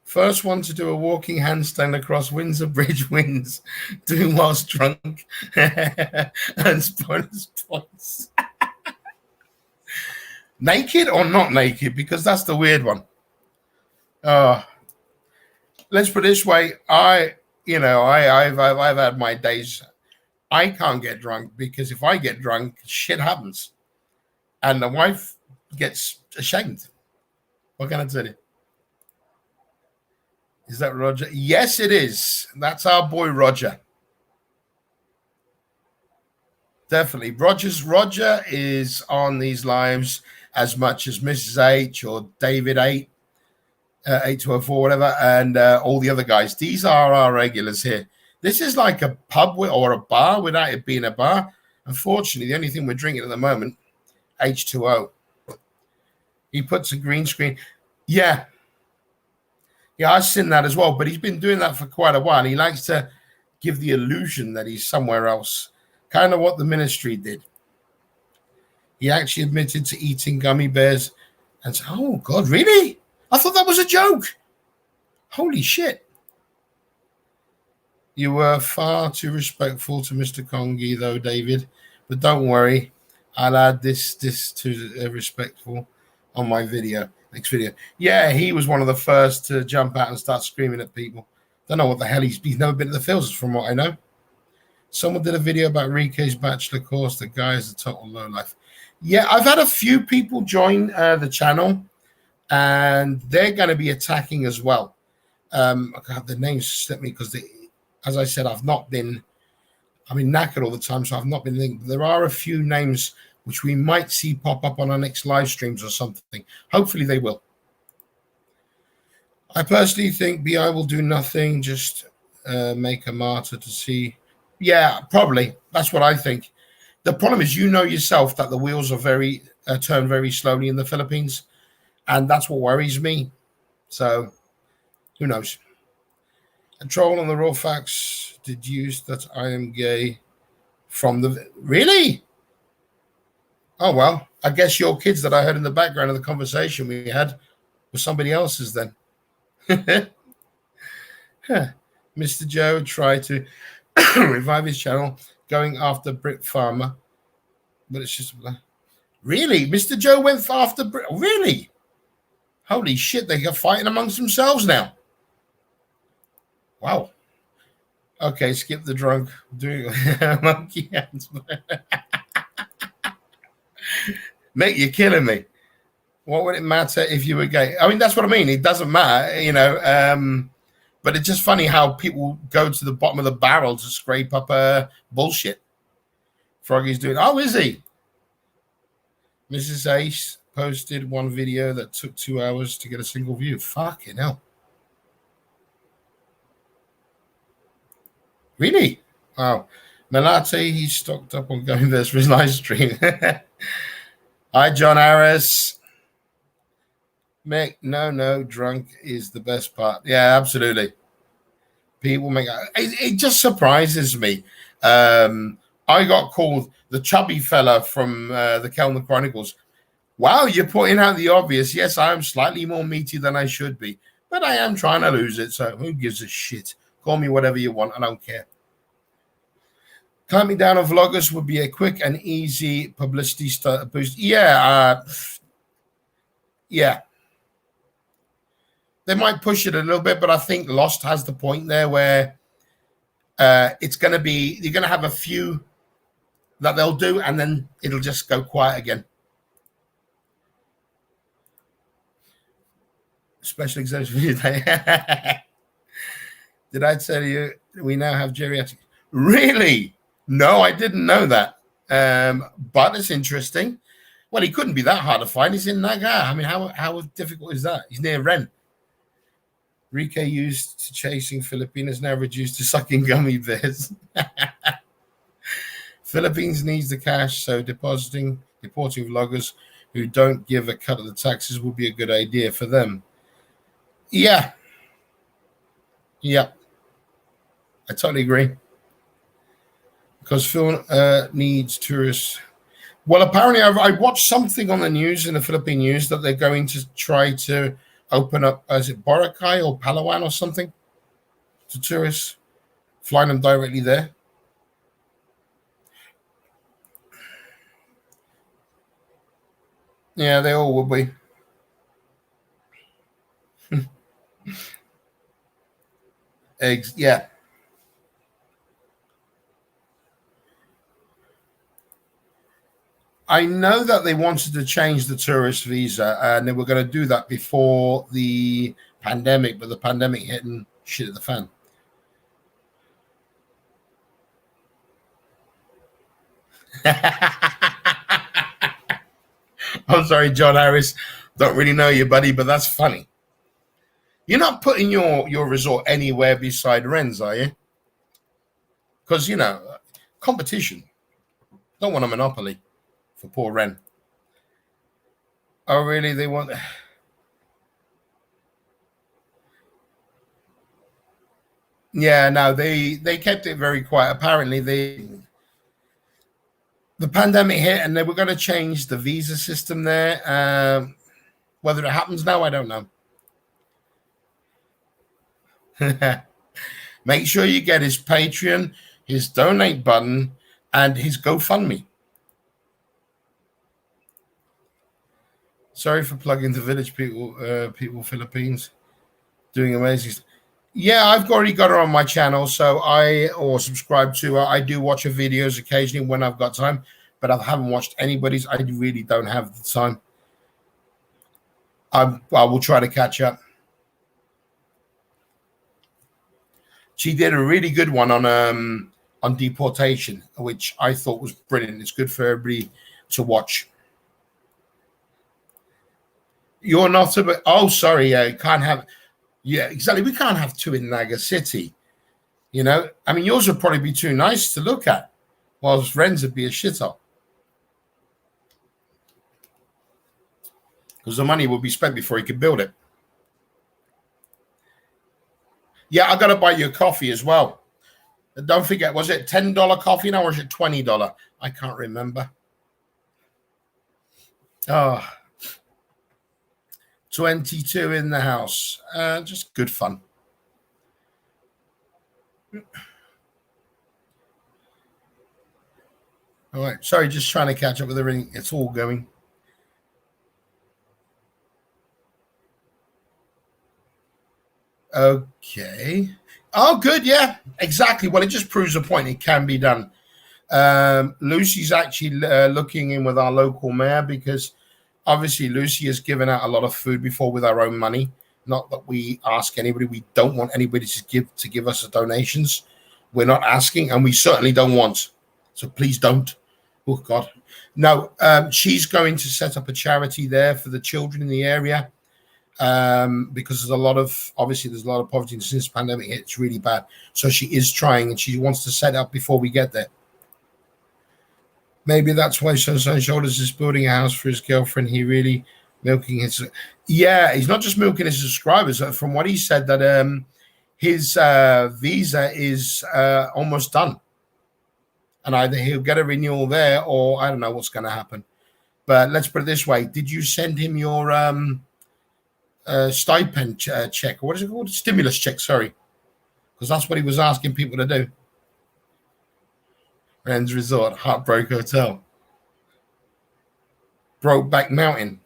First one to do a walking handstand across Windsor Bridge wins, doing whilst drunk, and bonus points. Naked or not naked? Because that's the weird one. Let's put it this way. I've had my days. I can't get drunk because if I get drunk, shit happens. And the wife gets ashamed. What can I tell you? Is that Roger? Yes, it is. That's our boy Roger. Definitely. Roger is on these lives as much as Mrs. H or David 8204, whatever, and all the other guys. These are our regulars here. This is like a pub or a bar without it being a bar. Unfortunately, the only thing we're drinking at the moment, H2O. He puts a green screen. Yeah, I've seen that as well, but he's been doing that for quite a while. He likes to give the illusion that he's somewhere else, kind of what the ministry did. He actually admitted to eating gummy bears and said, oh, God, really? I thought that was a joke. Holy shit. You were far too respectful to Mr. Kongi, though, David. But don't worry. I'll add this to respectful on my next video. Yeah, he was one of the first to jump out and start screaming at people. Don't know what the hell he's never been to the fields, from what I know. Someone did a video about Rike's bachelor course. The guy is a total lowlife. Yeah, I've had a few people join the channel, and they're going to be attacking as well. God, the names slipped me because, as I said, I've been knackered all the time, so I've not been thinking. There are a few names which we might see pop up on our next live streams or something. Hopefully they will. I personally think BI will do nothing, just make a martyr to see. Yeah, probably. That's what I think. The problem is, yourself that the wheels are turn very slowly in the Philippines, and that's what worries me. So, who knows? A troll on the raw facts deduced that I am gay from the... Really? Oh, well, I guess your kids that I heard in the background of the conversation we had were somebody else's then. Mr. Joe tried to revive his channel going after Brick Farmer, but it's just... Really? Mr. Joe went after Brick... Really? Holy shit, they are fighting amongst themselves now. Wow. Okay, skip the drunk. Doing monkey hands. Mate, you're killing me. What would it matter if you were gay? I mean, that's what I mean. It doesn't matter, you know. But it's just funny how people go to the bottom of the barrel to scrape up bullshit. Froggy's doing. Oh, is he? Mrs. Ace posted one video that took 2 hours to get a single view. Fucking hell. Really? Wow. Melate, he's stocked up on going there for his live stream. Hi, John Harris. Mick, no, drunk is the best part. Yeah, absolutely. People make it just surprises me. I got called the chubby fella from the Kellner Chronicles. Wow, you're pointing out the obvious. Yes, I am slightly more meaty than I should be, but I am trying to lose it, so who gives a shit? Call me whatever you want. I don't care. Climbing down on vloggers would be a quick and easy publicity boost. Yeah. Yeah. They might push it a little bit, but I think Lost has the point there where it's going to be, you're going to have a few that they'll do, and then it'll just go quiet again. Special exemption for today. Did I tell you we now have geriatric? Really? No, I didn't know that. But it's interesting. Well, he couldn't be that hard to find. He's in Naga. I mean, how difficult is that? He's near Ren. Rike used to chasing Filipinos, now reduced to sucking gummy bears. Philippines needs the cash, so deporting vloggers who don't give a cut of the taxes will be a good idea for them. Yeah. I totally agree. Because Phil needs tourists. Well, apparently I watched something on the news, in the Philippine news, that they're going to try to open up, is it Boracay or Palawan or something, to tourists, flying them directly there. Yeah, they all will be. Yeah. I know that they wanted to change the tourist visa, and they were going to do that before the pandemic, but the pandemic hit and shit at the fan. I'm sorry, John Harris. Don't really know you, buddy, but that's funny. You're not putting your resort anywhere beside Ren's, are you? Because, you know, competition. Don't want a monopoly for poor Ren. Oh, really? They want... Yeah, no, they kept it very quiet. Apparently, the pandemic hit, and they were going to change the visa system there. Whether it happens now, I don't know. Make sure you get his Patreon, his donate button, and his GoFundMe. Sorry for plugging the village people Philippines, doing amazing. Yeah, I've already got her on my channel, so or subscribe to her. I do watch her videos occasionally when I've got time, but I haven't watched anybody's. I really don't have the time. I will try to catch up. She did a really good one on deportation, which I thought was brilliant. It's good for everybody to watch. You're not a... Oh, sorry. Yeah, you can't have... Yeah, exactly. We can't have two in Naga City. You know? I mean, yours would probably be too nice to look at, whilst Ren's would be a shithole. Because the money would be spent before he could build it. Yeah, I got to buy you a coffee as well. Don't forget, was it $10 coffee now or is it $20? I can't remember. Oh, 22 in the house. Just good fun. All right. Sorry, just trying to catch up with everything. It's all going. Okay. Oh, good. Yeah, exactly. Well, it just proves a point. It can be done. Lucy's actually looking in with our local mayor because Obviously, Lucy has given out a lot of food before with our own money. Not that we ask anybody. We don't want anybody to give us donations. We're not asking, and we certainly don't want. So please don't. Oh God, no. She's going to set up a charity there for the children in the area, because there's a lot of poverty since this pandemic hit. It's really bad. So she is trying, and she wants to set up before we get there. Maybe that's why Sunshine Shoulders is building a house for his girlfriend. He really milking his. Yeah, he's not just milking his subscribers. From what he said, that his visa is almost done, and either he'll get a renewal there, or I don't know what's going to happen. But let's put it this way: did you send him your stipend check? What is it called? Stimulus check. Sorry, because that's what he was asking people to do. Friends Resort, Heartbreak Hotel, Brokeback Mountain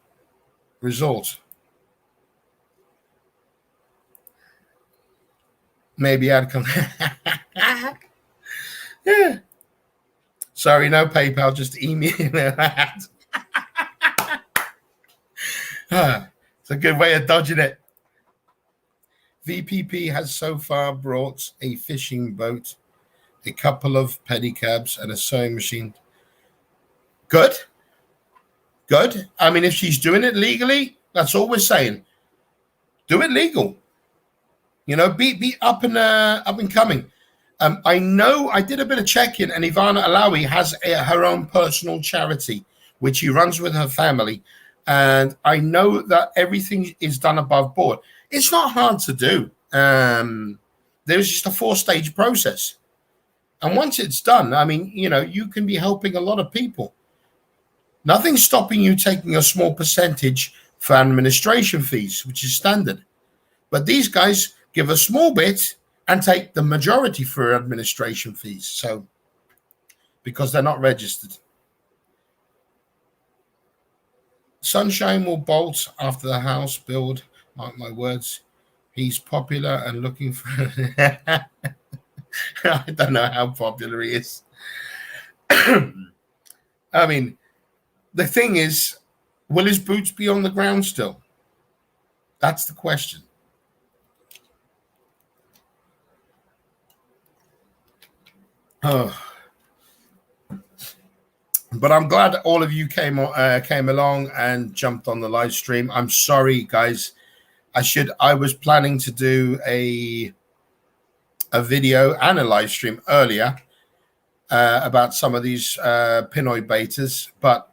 Resort. Maybe I'd come. Yeah. Sorry, no PayPal, just email that. It's a good way of dodging it. VPP has so far brought a fishing boat, a couple of pedicabs, and a sewing machine. Good. I mean, if she's doing it legally, that's all we're saying. Do it legal. You know, be up and coming. I know I did a bit of checking, and Ivana Alawi has her own personal charity, which she runs with her family. And I know that everything is done above board. It's not hard to do. There's just a 4-stage process. And once it's done, I mean, you know, you can be helping a lot of people. Nothing's stopping you taking a small percentage for administration fees, which is standard. But these guys give a small bit and take the majority for administration fees. So, because they're not registered. Sunshine will bolt after the house build. Mark my words. He's popular and looking for... I don't know how popular he is. I mean, the thing is, will his boots be on the ground still? That's the question. Oh. But I'm glad all of you came along and jumped on the live stream. I'm sorry, guys. I was planning to do a video and a live stream earlier about some of these Pinoy betas, but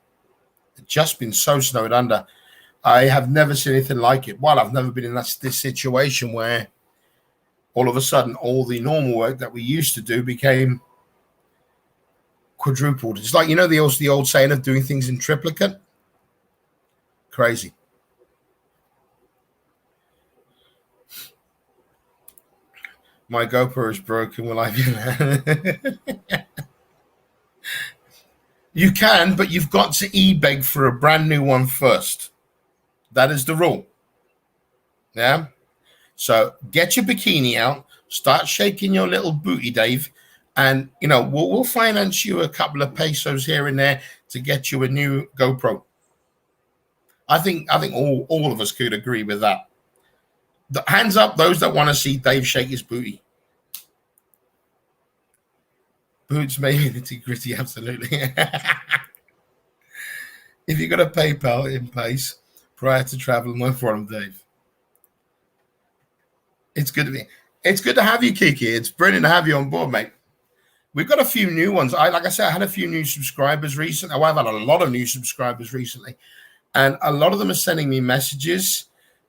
it's just been so snowed under. I have never seen anything like it. Well, I've never been in this situation where all of a sudden all the normal work that we used to do became quadrupled. It's like, you know, the old saying of doing things in triplicate. Crazy. My GoPro is broken. Will I be? You can, but you've got to e-beg for a brand new one first. That is the rule. Yeah. So get your bikini out, start shaking your little booty, Dave, and you know we'll finance you a couple of pesos here and there to get you a new GoPro. I think all of us could agree with that. Hands up those that want to see Dave shake his booty. Boots maybe nitty-gritty, absolutely. If you got a PayPal in place prior to travel, no problem, Dave. It's good to have you, Kiki. It's brilliant to have you on board, mate. We've got a few new ones. Like I said, I had a few new subscribers recently. I've had a lot of new subscribers recently, and a lot of them are sending me messages.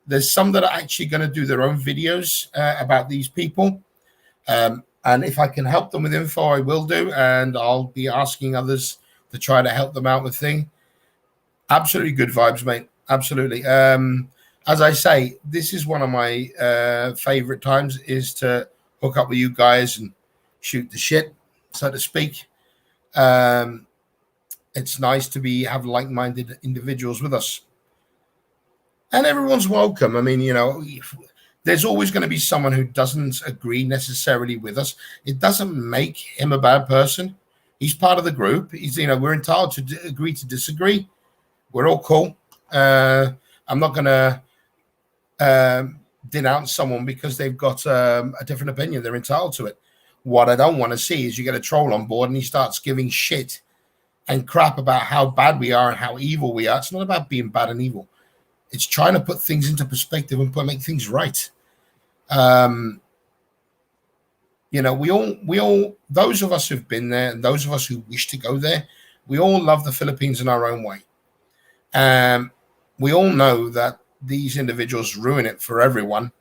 There's some that are actually going to do their own videos about these people. And if I can help them with info, I will do. And I'll be asking others to try to help them out with things. Absolutely good vibes, mate. Absolutely. As I say, this is one of my favorite times, is to hook up with you guys and shoot the shit, so to speak. It's nice to have like-minded individuals with us. And everyone's welcome. I mean, you know, there's always going to be someone who doesn't agree necessarily with us. It doesn't make him a bad person. He's part of the group. We're entitled to agree to disagree. We're all cool. I'm not going to denounce someone because they've got a different opinion. They're entitled to it. What I don't want to see is you get a troll on board and he starts giving shit and crap about how bad we are and how evil we are. It's not about being bad and evil. It's trying to put things into perspective and make things right. You know, we all, those of us who've been there, and those of us who wish to go there, we all love the Philippines in our own way. We all know that these individuals ruin it for everyone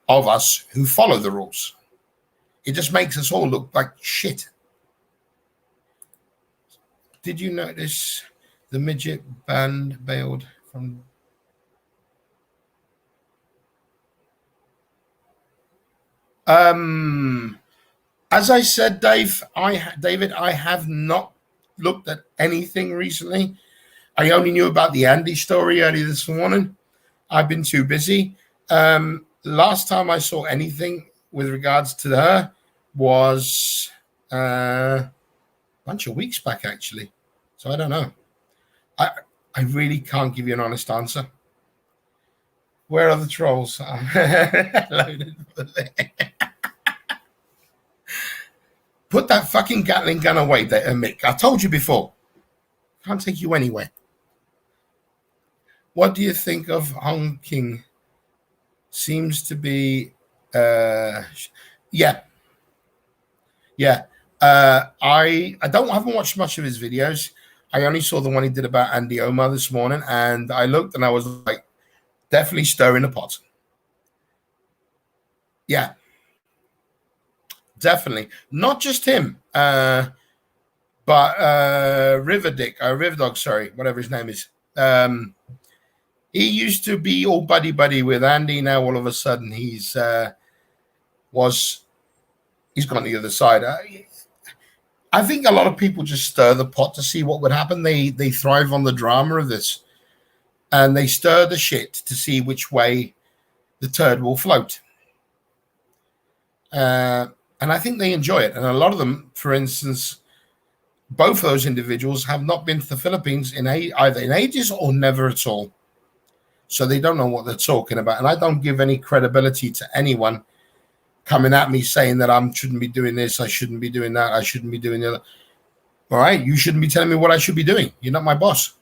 of us who follow the rules. It just makes us all look like shit. Did you notice the midget band bailed from? As I said, David, I have not looked at anything recently. I only knew about the Andy story earlier this morning. I've been too busy. Last time I saw anything with regards to her was a bunch of weeks back, actually. So I don't know. I really can't give you an honest answer. Where are the trolls? Put that fucking Gatling gun away there, Mick. I told you before. Can't take you anywhere. What do you think of Hong King? Seems to be, yeah. I haven't watched much of his videos. I only saw the one he did about Andy Omar this morning, and I looked and I was like, definitely stirring the pot. Yeah. Definitely. Not just him, but Riverdog, sorry, whatever his name is. He used to be all buddy with Andy. Now all of a sudden he's gone the other side. I think a lot of people just stir the pot to see what would happen. They thrive on the drama of this, and they stir the shit to see which way the turd will float. And I think they enjoy it. And a lot of them, for instance, both of those individuals have not been to the Philippines either in ages or never at all. So they don't know what they're talking about. And I don't give any credibility to anyone coming at me saying that I shouldn't be doing this, I shouldn't be doing that, I shouldn't be doing the other. All right, you shouldn't be telling me what I should be doing. You're not my boss.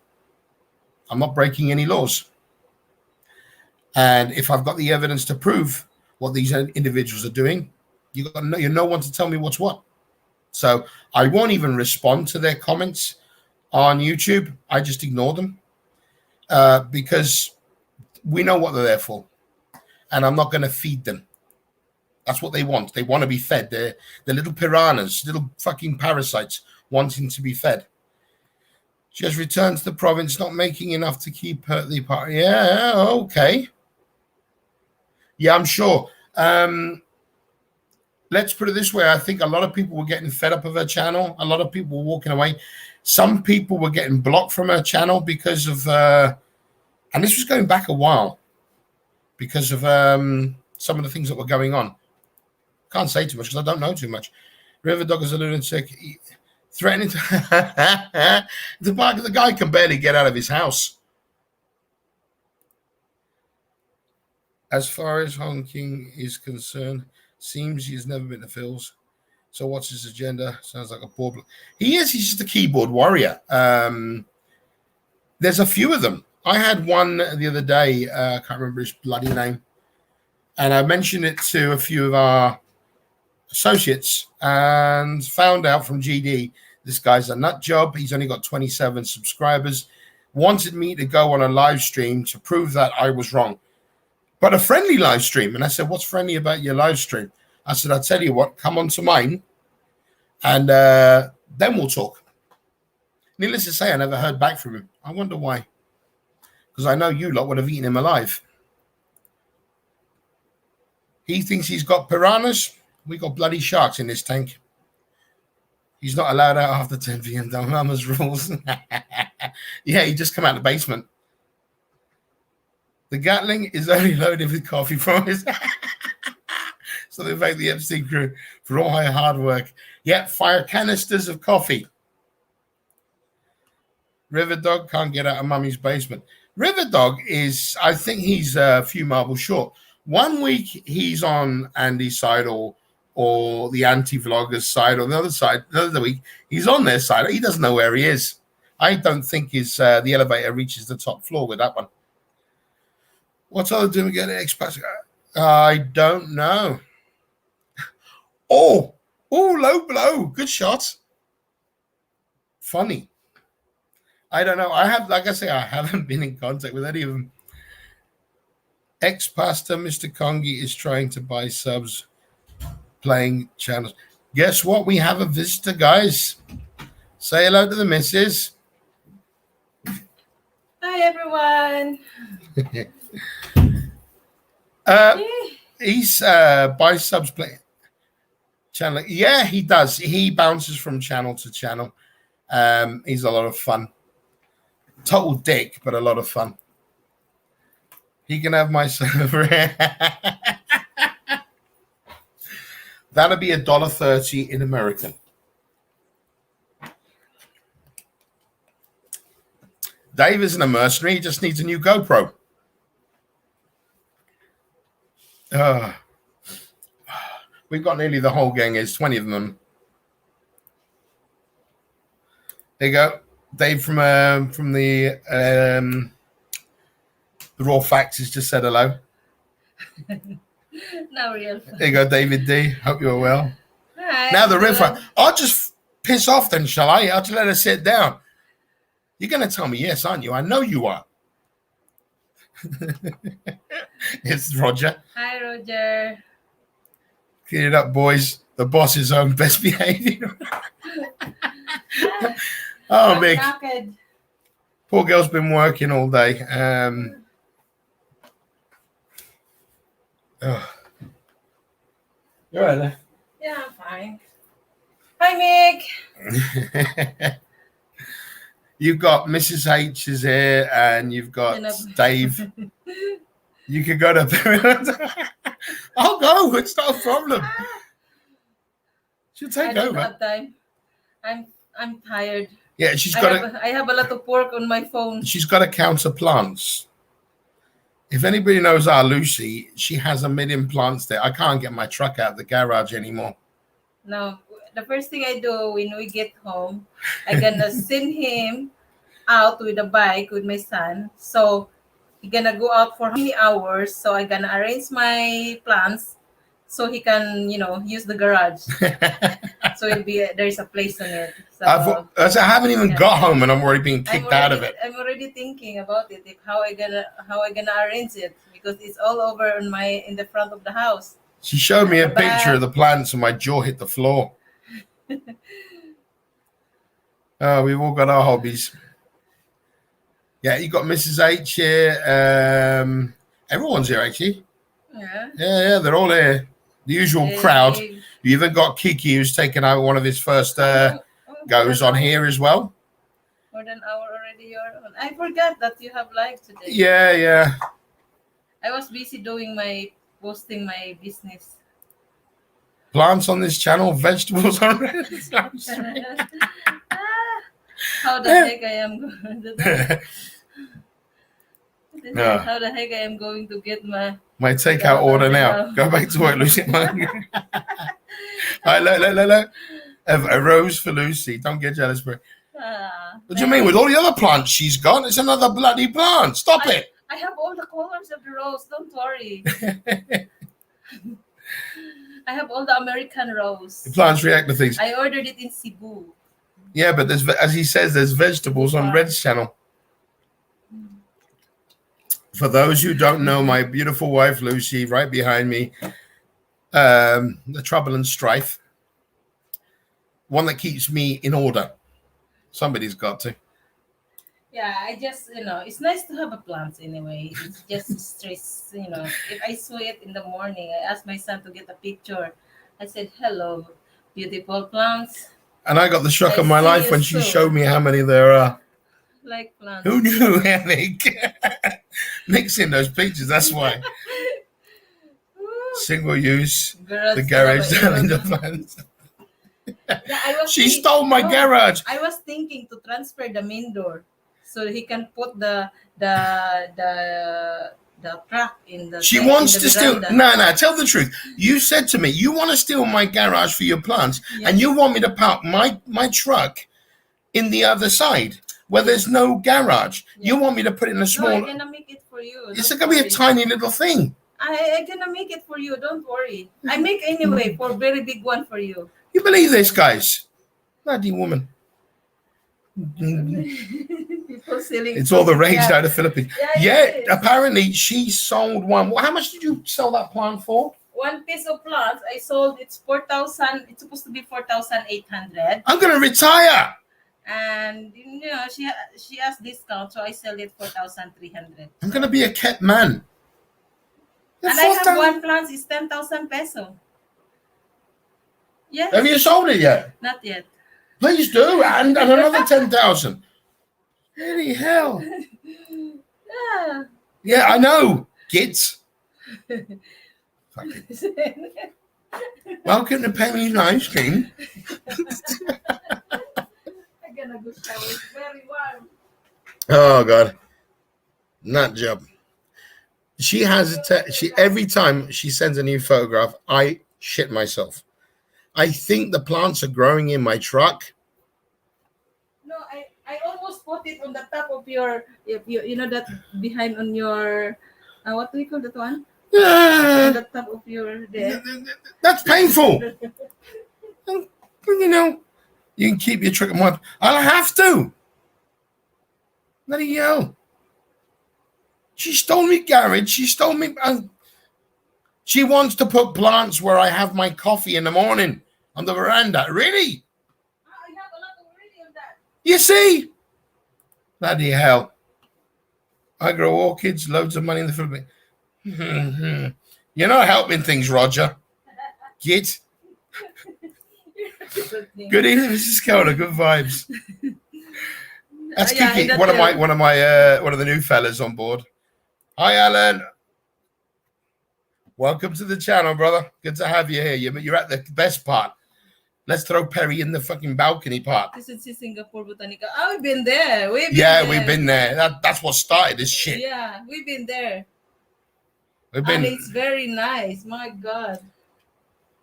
I'm not breaking any laws. And if I've got the evidence to prove what these individuals are doing, you're no one to tell me what's what. So I won't even respond to their comments on YouTube. I just ignore them because we know what they're there for. And I'm not going to feed them. That's what they want. They want to be fed. They're little piranhas, little fucking parasites wanting to be fed. She has returned to the province, not making enough to keep her the party. Yeah, okay. Yeah, I'm sure. Let's put it this way. I think a lot of people were getting fed up of her channel. A lot of people were walking away. Some people were getting blocked from her channel because of, and this was going back a while, because of some of the things that were going on. Can't say too much because I don't know too much. Riverdog is a lunatic, threatening to the guy can barely get out of his house. As far as Hong King is concerned, seems he's never been to Phil's. So what's his agenda? Sounds like a board. He is. He's just a keyboard warrior. There's a few of them. I had one the other day. I can't remember his bloody name. And I mentioned it to a few of our associates and found out from GD, this guy's a nut job. He's only got 27 subscribers. Wanted me to go on a live stream to prove that I was wrong. But a friendly live stream. And I said, what's friendly about your live stream? I said, I'll tell you what, come on to mine and then we'll talk. Needless to say, I never heard back from him. I wonder why. Because I know you lot would have eaten him alive. He thinks he's got piranhas. We got bloody sharks in this tank. He's not allowed out after 10 p.m. Don't Mama's rules. Yeah, he just come out of the basement. The Gatling is only loaded with coffee from his. So they thank the Epstein crew for all their hard work. Yet fire canisters of coffee. River Dog can't get out of Mummy's basement. River Dog is, I think he's a few marbles short. 1 week he's on Andy's side or the anti-vloggers side, or the other side. The other week he's on their side. He doesn't know where he is. I don't think the elevator reaches the top floor with that one. What's other doing again at Expat? I don't know. Oh, low blow. Good shot. Funny. I don't know. Like I say, I haven't been in contact with any of them. Ex-pastor Mr. Kongi is trying to buy subs, playing channels. Guess what? We have a visitor, guys. Say hello to the missus. Hi, everyone. He's buy subs, play channel. Yeah, he does. He bounces from channel to channel. He's a lot of fun. Total dick, but a lot of fun. He can have my server. That'll be $1.30 in American. Dave isn't a mercenary. He just needs a new GoPro. We've got nearly the whole gang. There's 20 of them. There you go. Dave from the Raw Facts has just said hello. No real fun. There you go, David D. Hope you're well. Hi, Now the river. I'll just piss off then, shall I? I'll just let her sit down. You're going to tell me yes, aren't you? I know you are. It's Roger. Hi, Roger. Get it up, boys. The boss is on best behavior. Oh, Mick. Poor girl's been working all day. You're right there. Yeah, I'm fine. Hi, Mick. You've got Mrs. H is here, and you've got Dave. You could go to. I'll go. It's not a problem. She'll take over. I don't have time. I'm tired. Yeah, I have a lot of work on my phone. She's got to counter plants. If anybody knows our Lucy, she has 1 million plants there. I can't get my truck out of the garage anymore. No, the first thing I do when we get home, I'm gonna send him out with a bike with my son. So he's gonna go out for how many hours? So I'm gonna arrange my plants so he can, use the garage. So there's a place on it. So I haven't even got home and I'm already being kicked out of it. I'm already thinking about it, how I gonna arrange it, because it's all over in the front of the house. She showed me a picture of the plants and my jaw hit the floor. We've all got our hobbies. Yeah, you got Mrs. H here. Everyone's here actually. Yeah, they're all here. The usual crowd. You even got Kiki, who's taken out one of his first goes on here as well. More than an hour already you're on. I forgot that you have live today. Yeah. I was busy posting my business. Plants on this channel, vegetables on How the heck I am going to How the heck I am going to get my takeout order now. Go back to work, Lucy. All right, look. A rose for Lucy. Don't get jealous, bro. What do you mean? With all the other plants she's got, it's another bloody plant. Stop it. I have all the colors of the rose. Don't worry. I have all the American rose. The plants react to things. I ordered it in Cebu. Yeah, but as he says, there's vegetables on Red's channel. For those who don't know, my beautiful wife, Lucy, right behind me, the trouble and strife. One that keeps me in order. Somebody's got to. Yeah, I just, it's nice to have a plant anyway. It's just stress, If I saw it in the morning, I asked my son to get a picture. I said, hello, beautiful plants. And I got the shock of my life when she showed me how many there are. Like plants. Who knew, Nick? Mixing those pictures, that's why. Single use, the garage selling the plants. Yeah, she stole my garage. I was thinking to transfer the main door. so he can put the truck in the She in wants the to steal. veranda. No, tell the truth. You said to me, you want to steal my garage for your plants, and you want me to park my truck in the other side where there's no garage. You want me to put it in a small. No, I'm gonna make it for you. It's going to be a tiny little thing. I gonna make it for you. Don't worry. I make anyway for very big one for you. You believe this, guys? Bloody woman. People selling. It's all the rage out of the Philippines. Yeah, Apparently she sold one. Well, how much did you sell that plant for? One piece of plants I sold. It's 4,000. It's supposed to be 4,800. I'm gonna retire. And she has discount, so I sell it 4,300. I'm gonna be a kept man. And I have one plant is 10,000 peso. Yes. Have you sold it yet? Not yet. Please do, and another 10,000. Holy hell! Yeah. Yeah, I know, kids. Welcome to Penny's ice cream. I'm gonna go shower. It's very warm. Oh God, nut job. She has she every time she sends a new photograph, I shit myself. I think the plants are growing in my truck. No, I almost put it on the top of your, you know that behind on your, what do we call that one? On the top of your there. That's painful. You know, you can keep your truck in one. I'll have to. Bloody hell. She stole me garage. She stole me. She wants to put plants where I have my coffee in the morning on the veranda. Really? I have a lot already on that. You see? Bloody hell. I grow orchids, loads of money in the Philippines. You're not helping things, Roger. Git. Good evening, Mrs. Kelder. Good vibes. That's Kiki. One of the new fellas on board. Hi, Alan. Welcome to the channel, brother. Good to have you here. You're at the best part. Let's throw Perry in the fucking balcony part. This is Singapore Botanica. Oh, we've been there. We've been there. That's what started this shit. Yeah, we've been there. And it's very nice. My God.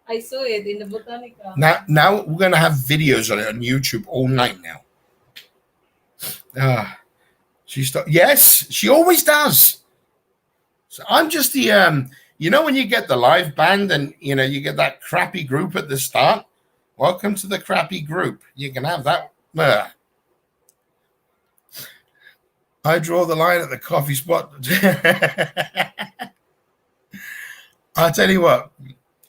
I saw it in the Botanica. Now we're going to have videos on it on YouTube all night now. Yes, she always does. So I'm just the, when you get the live band and, you get that crappy group at the start. Welcome to the crappy group. You can have that. I draw the line at the coffee spot. I'll tell you what,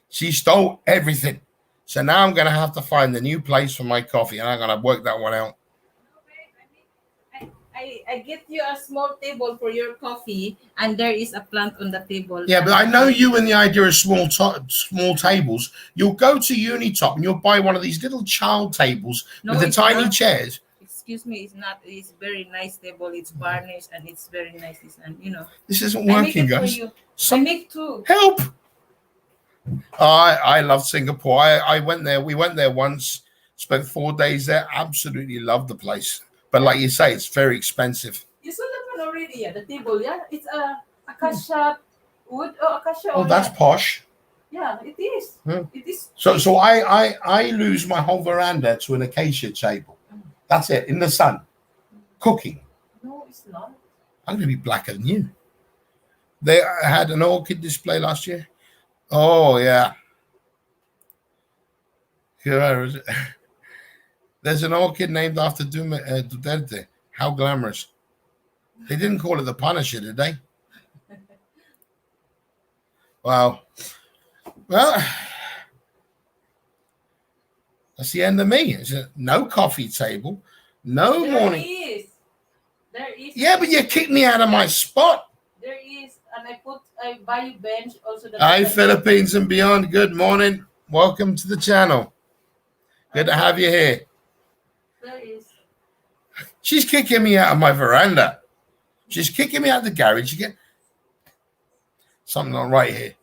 she stole everything. So now I'm going to have to find a new place for my coffee, and I'm going to work that one out. I get you a small table for your coffee, and there is a plant on the table. Yeah, but I know you and the idea of small tables. You'll go to Unitop and you'll buy one of these little child tables with the tiny chairs. Excuse me, it's not. It's very nice table. It's varnished and it's very nice. And this isn't working, guys. I make two. Help! I love Singapore. I went there. We went there once. Spent 4 days there. Absolutely loved the place. But like you say, it's very expensive. You saw that one already, yeah? The table, yeah? It's a acacia wood. Acacia. Oh, that's posh. Yeah, it is. It is. So I lose my whole veranda to an acacia table. That's it, in the sun, cooking. No, it's not. I'm going to be blacker than you. They had an orchid display last year. Oh, yeah. There's an orchid named after Duterte. How glamorous. They didn't call it the Punisher, did they? Wow. Well, that's the end of me. It's no coffee table, no morning. There is. Yeah, but you kicked me out of my spot. There is, and I buy you bench also. Hi, Philippines and beyond. Good morning. Welcome to the channel. Good to have you here. There is. She's kicking me out of my veranda. She's kicking me out of the garage. You get something not right here.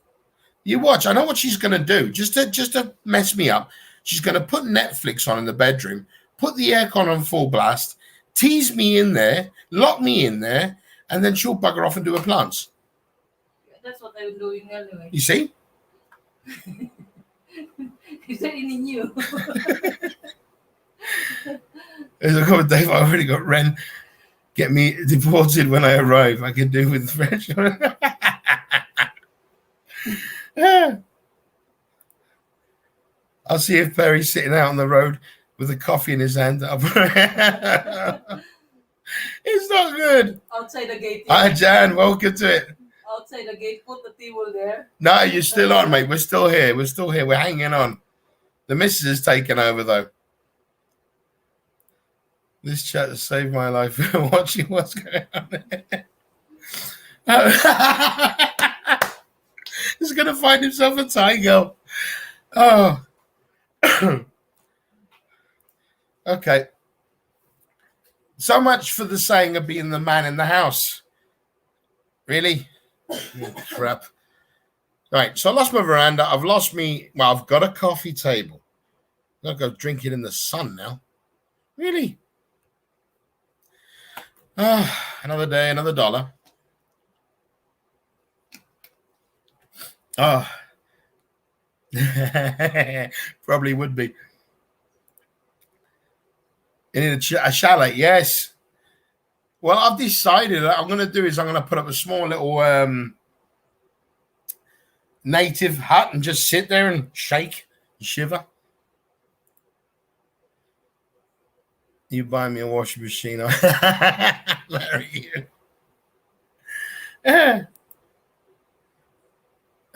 You watch. I know what she's going to do. Just to mess me up. She's going to put Netflix on in the bedroom, put the aircon on full blast, tease me in there, lock me in there, and then she'll bugger off and do her plants. That's what I'm doing anyway. You see? Is there any new? As a comment, Dave, I already got Ren. Get me deported when I arrive. I can do with French. I'll see if Perry's sitting out on the road with a coffee in his hand. It's not good. Outside the gate. Hi, Jan. Welcome to it. Outside the gate, put the table there. No, you're still on, mate. We're still here. We're still here. We're hanging on. The missus is taking over, though. This chat has saved my life watching what's going on there. He's going to find himself a tiger. Oh. Okay. So much for the saying of being the man in the house. Really? Crap. Right, so I lost my veranda. I've lost me. Well, I've got a coffee table. I've got to go drink it in the sun now. Really? Another day, another dollar. Oh. Probably would be. In a chalet, yes. Well, I've decided that I'm going to do is I'm going to put up a small little native hut and just sit there and shake and shiver. You buy me a washing machine. Marry you.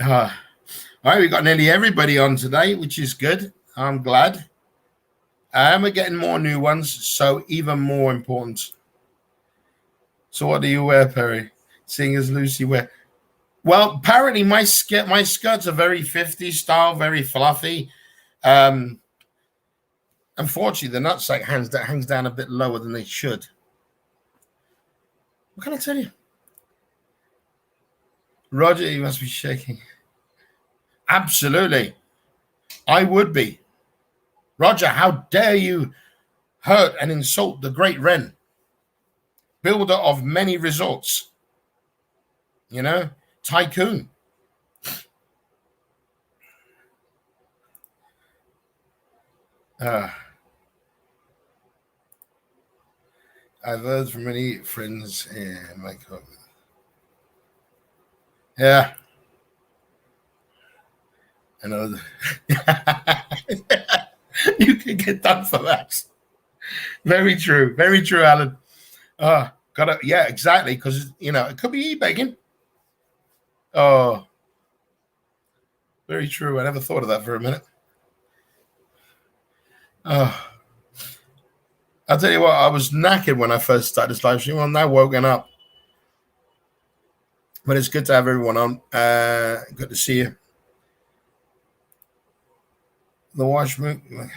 All right, we got nearly everybody on today, which is good. I'm glad. And we're getting more new ones, so even more important. So what do you wear, Perry? Seeing as Lucy wear. Well, apparently my skirts are very 50s style, very fluffy. Unfortunately, the nutsack hangs down a bit lower than they should. What can I tell you? Roger, you must be shaking. Absolutely. I would be. Roger, how dare you hurt and insult the great Ren, builder of many resorts, you know, tycoon. I've heard from many friends here. Yeah. Another. You can get done for that. Very true. Very true, Alan. Yeah, exactly. Because, you know, it could be e-begging. Oh, very true. I never thought of that for a minute. Oh, I'll tell you what, I was knackered when I first started this live stream. I'm now woken up. But it's good to have everyone on. Good to see you. The washroom.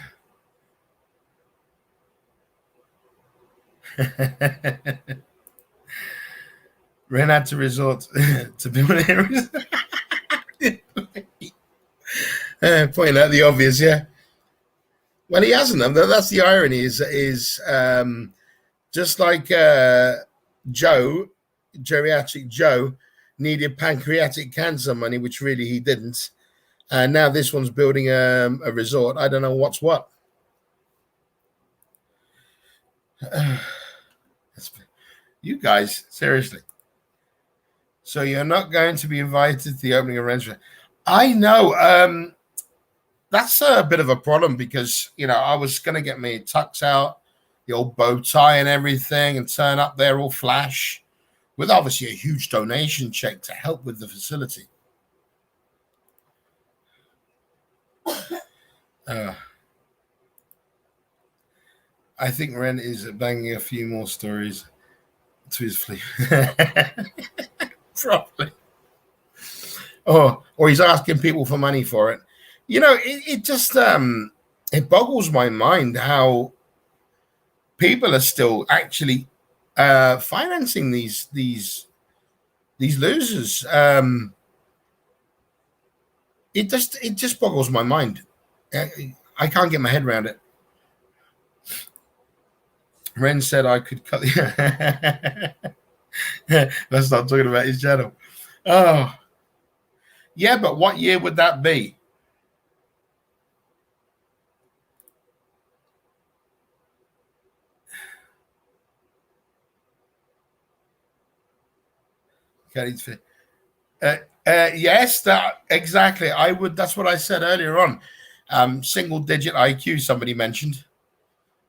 Ran out to resort to building areas. Pointing out the obvious, yeah. Well, he hasn't. That's the irony. Is just like geriatric Joe needed pancreatic cancer money, which really he didn't. And now this one's building a resort. I don't know what's what. You guys, seriously. So you're not going to be invited to the opening arrangement. I know. That's a bit of a problem because, you know, I was going to get my tux out, the old bow tie and everything, and turn up there all flash with obviously a huge donation check to help with the facility. I think Ren is banging a few more stories to his fleet. Probably. Or he's asking people for money for it. You know, it just it boggles my mind how people are still actually financing these losers. It just boggles my mind. I can't get my head around it. Ren said I could cut the. Let's start talking about his channel. Oh, yeah, but what year would that be? Yes, that exactly. I would. That's what I said earlier on. Single digit IQ. Somebody mentioned,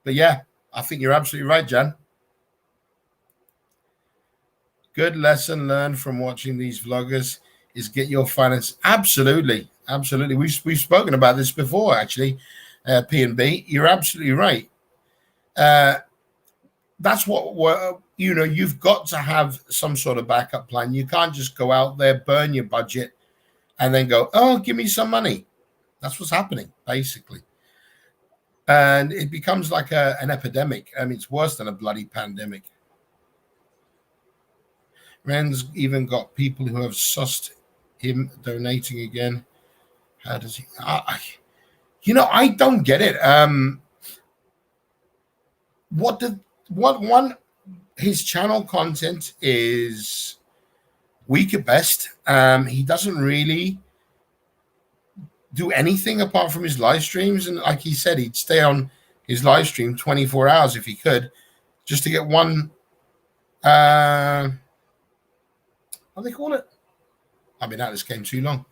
but yeah, I think you're absolutely right, Jan. Good lesson learned from watching these vloggers is get your finance. Absolutely, absolutely. We've spoken about this before, actually. P and B. You're absolutely right. That's what you've got to have some sort of backup plan. You can't just go out there, burn your budget, and then go, oh, give me some money. That's what's happening, basically. And it becomes like an epidemic. I mean, it's worse than a bloody pandemic. Ren's even got people who have sussed him donating again. How does he? I don't get it. What his channel content is weak at best. He doesn't really do anything apart from his live streams, and like he said, he'd stay on his live stream 24 hours if he could, just to get one. What do they call it? I've been at this game too long.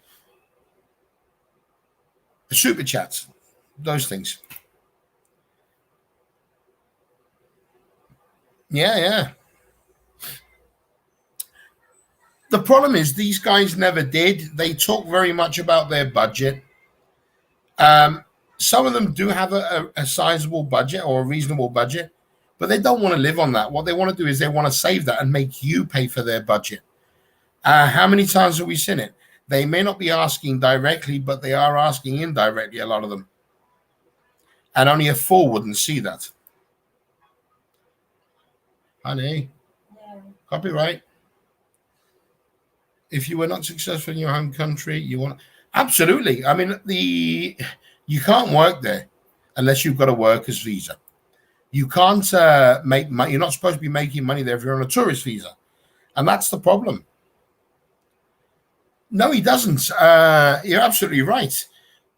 Super chats, those things. Yeah. The problem is these guys never did. They talk very much about their budget. Some of them do have a sizable budget or a reasonable budget, but they don't want to live on that. What they want to do is they want to save that and make you pay for their budget. How many times have we seen it? They may not be asking directly, but they are asking indirectly, a lot of them. And only a fool wouldn't see that. Honey, yeah. Copyright. If you were not successful in your home country, you want... Absolutely. I mean, you can't work there unless you've got a worker's visa. You can't make money. You're not supposed to be making money there if you're on a tourist visa. And that's the problem. No, he doesn't. You're absolutely right.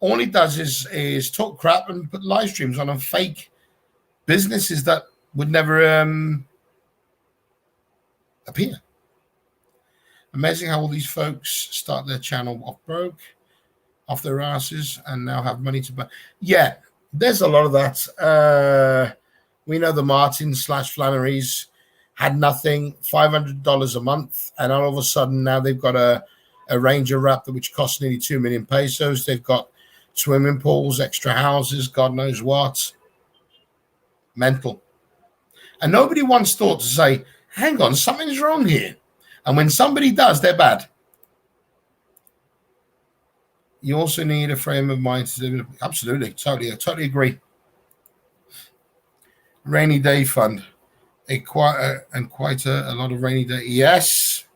All he does is talk crap and put live streams on fake businesses that would never appear. Amazing how all these folks start their channel off their asses, and now have money to buy. Yeah, there's a lot of that. We know the Martins/Flannerys had nothing, $500 a month, and all of a sudden now they've got a Ranger wrap which costs nearly 2 million pesos. They've got swimming pools, extra houses, God knows what. Mental. And nobody once thought to say, hang on, something's wrong here. And when somebody does, they're bad. You also need a frame of mind to live. Absolutely, totally agree. Rainy day fund. Quite a lot of rainy day. Yes,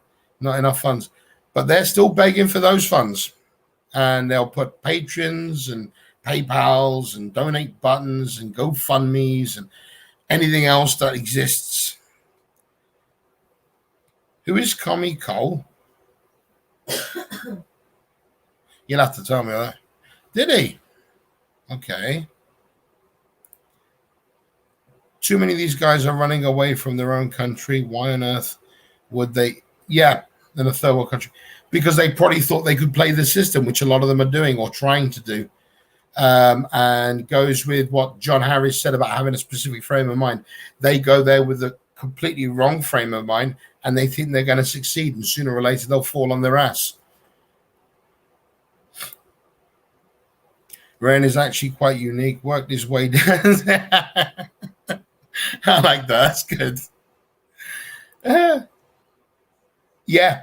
not enough funds. But they're still begging for those funds. And they'll put patrons and PayPals and donate buttons and GoFundMes and anything else that exists. Who is Commie Cole? You'll have to tell me that. Did he? Okay. Too many of these guys are running away from their own country. Why on earth would they? Yeah, in a third world country. Because they probably thought they could play the system, which a lot of them are doing or trying to do. And goes with what John Harris said about having a specific frame of mind. They go there with a completely wrong frame of mind, and they think they're going to succeed, and sooner or later they'll fall on their ass. Ren is actually quite unique. Worked his way down. I like that. That's good. Yeah.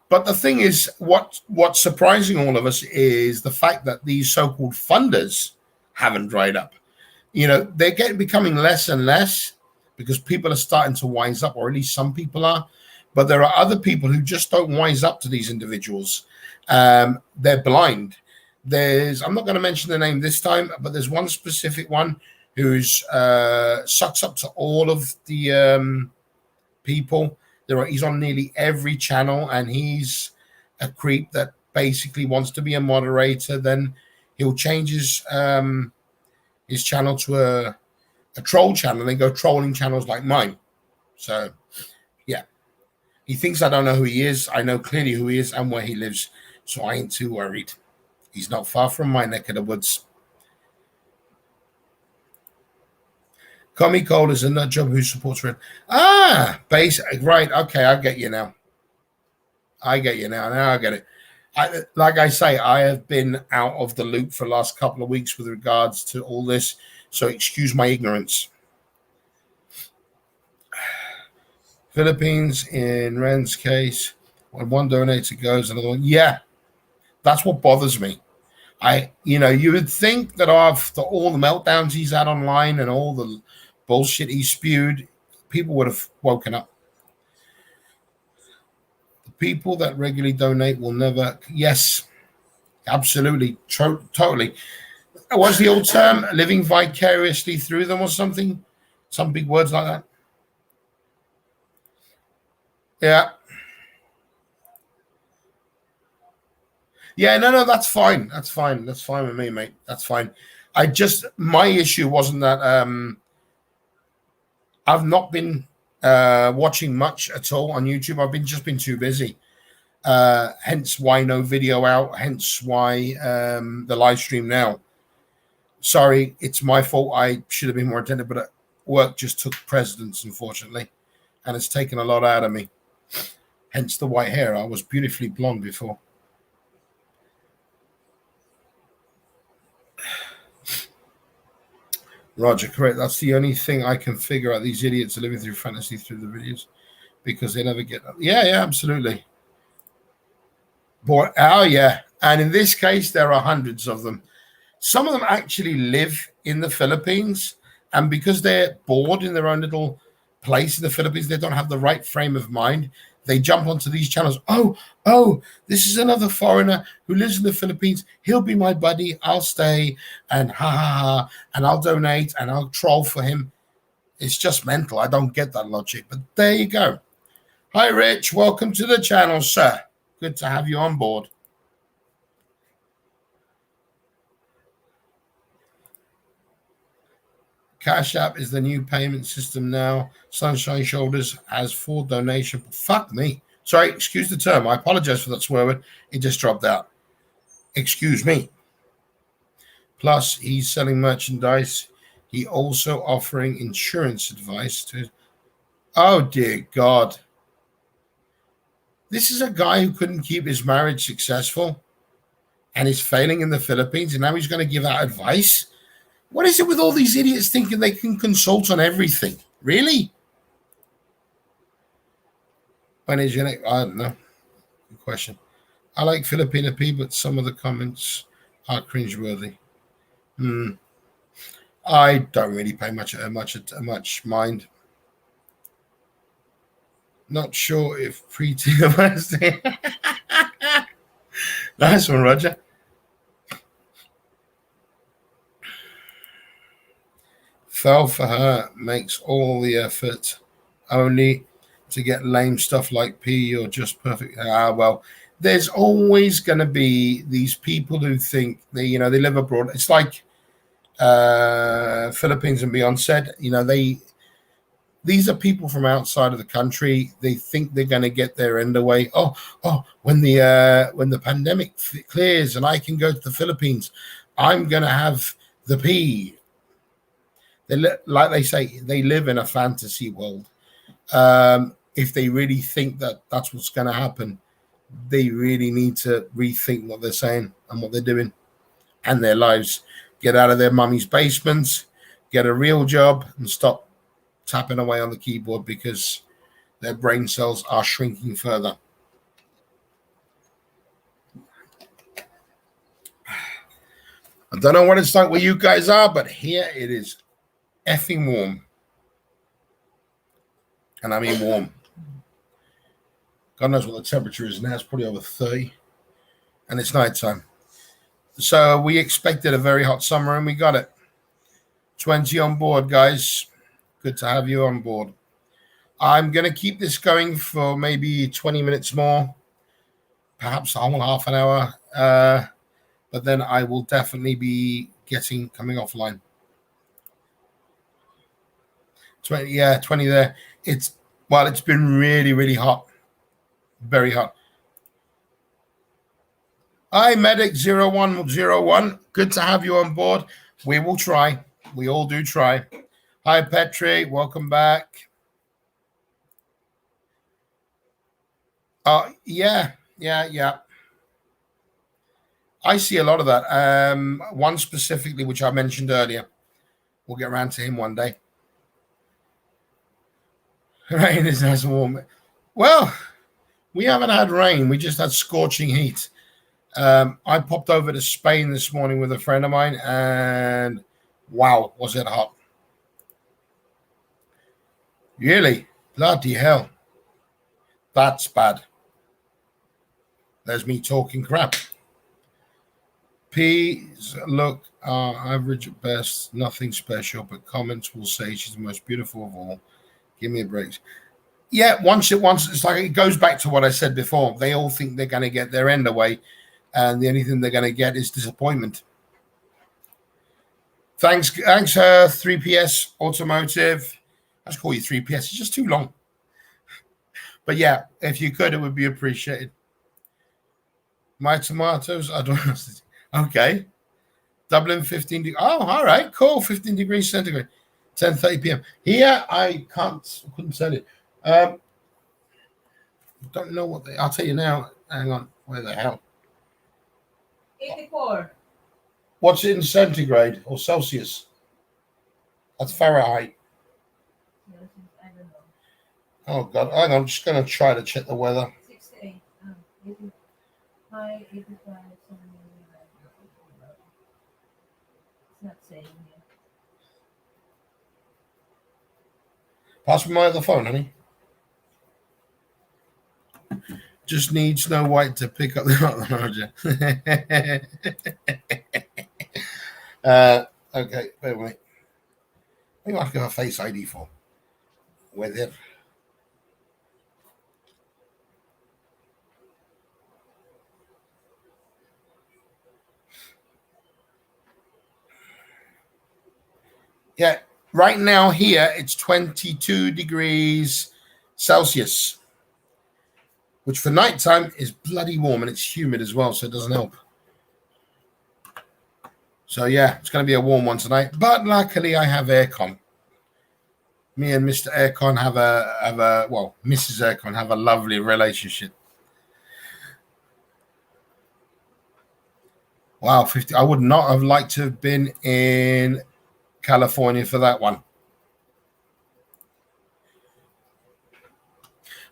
But the thing is, what's surprising all of us is the fact that these so-called funders haven't dried up. You know, they're becoming less and less because people are starting to wise up, or at least some people are. But there are other people who just don't wise up to these individuals. They're blind. I'm not going to mention the name this time, but there's one specific one who's sucks up to all of the people. He's on nearly every channel, and he's a creep that basically wants to be a moderator. Then he'll change his channel to a troll channel and go trolling channels like mine. So, yeah. He thinks I don't know who he is. I know clearly who he is and where he lives, so I ain't too worried. He's not far from my neck of the woods. Commie Cold is a nut job who supports Red. Right. Okay, I get you now. Now I get it. Like I say, I have been out of the loop for the last couple of weeks with regards to all this, so excuse my ignorance. Philippines, in Ren's case, when one donator goes, another one. Yeah, that's what bothers me. You would think that after all the meltdowns he's had online and all the bullshit he spewed, people would have woken up. The people that regularly donate will never. Yes, absolutely, totally. What's the old term? Living vicariously through them or something? Some big words like that. Yeah. Yeah, no, that's fine. That's fine with me, mate. That's fine. My issue wasn't that I've not been watching much at all on YouTube. I've just been too busy. Hence why no video out. Hence why the live stream now. Sorry, it's my fault. I should have been more attentive, but work just took precedence, unfortunately, and it's taken a lot out of me. Hence the white hair. I was beautifully blonde before. Roger, correct. That's the only thing I can figure out. These idiots are living through fantasy through the videos because they never get that. Yeah, absolutely. Yeah. And in this case, there are hundreds of them. Some of them actually live in the Philippines, and because they're bored in their own little place in the Philippines, they don't have the right frame of mind. They jump onto these channels. Oh, this is another foreigner who lives in the Philippines. He'll be my buddy. I'll stay and and I'll donate and I'll troll for him. It's just mental. I don't get that logic, but there you go. Hi, Rich. Welcome to the channel, sir. Good to have you on board. Cash App is the new payment system now. Sunshine Shoulders has 4 donation. Fuck me. Sorry, excuse the term. I apologize for that swear word. It just dropped out. Excuse me. Plus, he's selling merchandise. He also offering insurance advice to. Oh, dear God. This is a guy who couldn't keep his marriage successful and is failing in the Philippines, and now he's going to give out advice? What is it with all these idiots thinking they can consult on everything? Really? When is your next? I don't know. Good question. I like Filipino people, but some of the comments are cringeworthy. I don't really pay much mind. Not sure if pre-teen. Nice one, Roger. Fell for her, makes all the effort only to get lame stuff like P or just perfect. Well, there's always going to be these people who think they live abroad. It's like Philippines and beyond said, these are people from outside of the country. They think they're going to get their end away. Oh, when the pandemic clears and I can go to the Philippines, I'm going to have the P. Like they say, they live in a fantasy world. If they really think that that's what's going to happen, they really need to rethink what they're saying and what they're doing and their lives. Get out of their mummy's basements, get a real job, and stop tapping away on the keyboard because their brain cells are shrinking further. I don't know what it's like where you guys are, but here it is effing warm. And I mean warm. God knows what the temperature is now. It's probably over 30. And it's nighttime. So we expected a very hot summer and we got it. 20 on board, guys. Good to have you on board. I'm going to keep this going for maybe 20 minutes more, perhaps half an hour. But then I will definitely be coming offline. 20, 20 there. It's been really, really hot. Very hot. Hi, Medic 0101. Good to have you on board. We will try. We all do try. Hi, Petri. Welcome back. Yeah. I see a lot of that. One specifically, which I mentioned earlier. We'll get around to him one day. Rain is nice and warm. Well, we haven't had rain. We just had scorching heat. I popped over to Spain this morning with a friend of mine, and wow, was it hot. Really? Bloody hell. That's bad. There's me talking crap. Please look, average at best, nothing special, but comments will say she's the most beautiful of all. Give me a break. Yeah, once it's like it goes back to what I said before. They all think they're going to get their end away, and the only thing they're going to get is disappointment. Thanks, 3PS Automotive. Let's call you 3PS. It's just too long. But yeah, if you could, it would be appreciated. My tomatoes, I don't know. Okay. Dublin, 15 degrees. Oh, all right, cool. 15 degrees centigrade. 10:30 p.m. Here, I couldn't tell you. Don't know what I'll tell you now. Hang on. Where the hell? 84. What's it in centigrade or Celsius? That's Fahrenheit. I don't know. Oh, God. Hang on. I'm just going to try to check the weather. 68. 85, 85, 79. It's not saying here. Pass me my other phone, honey. Just need Snow White to pick up the manager. Okay, wait a minute. I think I have to have a Face ID for with it. Yeah, right now here it's 22 degrees Celsius, which for nighttime is bloody warm, and it's humid as well, so it doesn't help. So yeah, it's going to be a warm one tonight, but luckily I have aircon. Me and Mr. Aircon have Mrs. Aircon have a lovely relationship. Wow, 50. I would not have liked to have been in California for that one.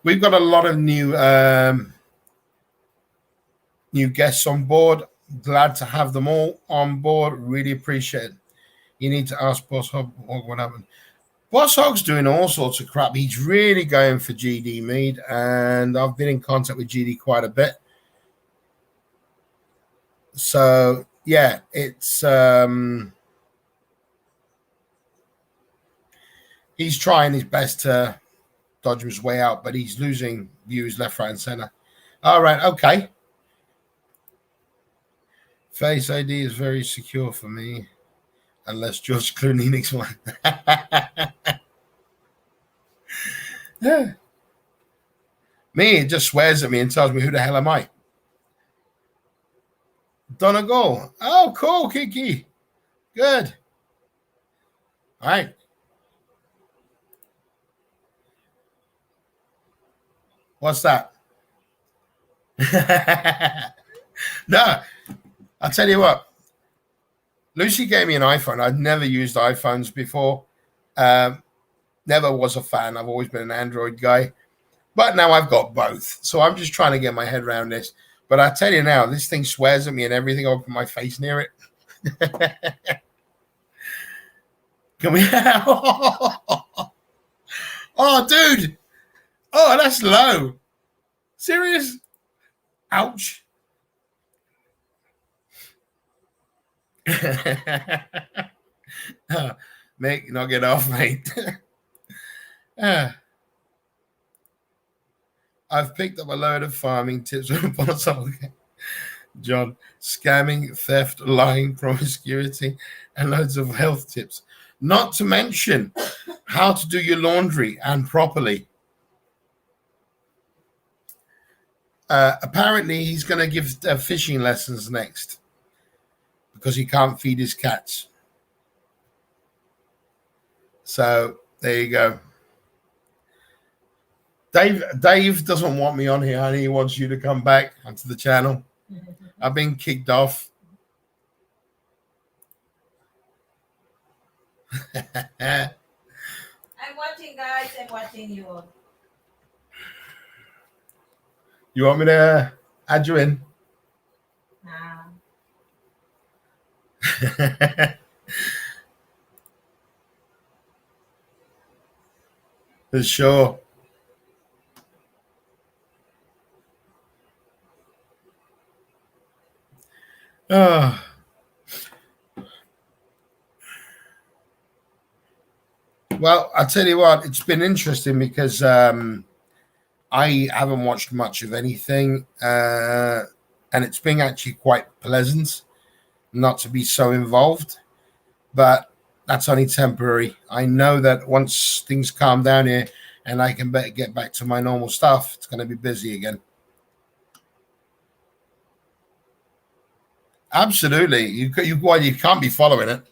We've got a lot of new guests on board. Glad to have them all on board. Really appreciate it. You need to ask Boss Hog what happened. Boss Hog's doing all sorts of crap. He's really going for GD Mead, and I've been in contact with GD quite a bit. So yeah, it's he's trying his best to dodge his way out, but he's losing views left, right, and center. All right, okay. Face ID is very secure for me, unless George Clooney needs one. Yeah. Me, it just swears at me and tells me who the hell am I. Donegal. Oh, cool, Kiki. Good. All right. What's that? No, I'll tell you what. Lucy gave me an iPhone. I'd never used iPhones before. Never was a fan. I've always been an Android guy. But now I've got both. So I'm just trying to get my head around this. But I tell you now, this thing swears at me and everything. I'll put my face near it. Can we? Oh, dude. Oh, that's low. Serious? Ouch. Mick, knock it off, mate. I've picked up a load of farming tips from John. Scamming, theft, lying, promiscuity, and loads of health tips. Not to mention how to do your laundry and properly. Apparently, he's going to give fishing lessons next because he can't feed his cats. So there you go. Dave doesn't want me on here, honey. He wants you to come back onto the channel. I've been kicked off. I'm watching, guys. I'm watching you. You want me to add you in? Nah. For sure. Oh. Well, I tell you what, it's been interesting because I haven't watched much of anything, and it's been actually quite pleasant not to be so involved, but that's only temporary. I know that once things calm down here and I can get back to my normal stuff, it's going to be busy again. Absolutely. You can't be following it.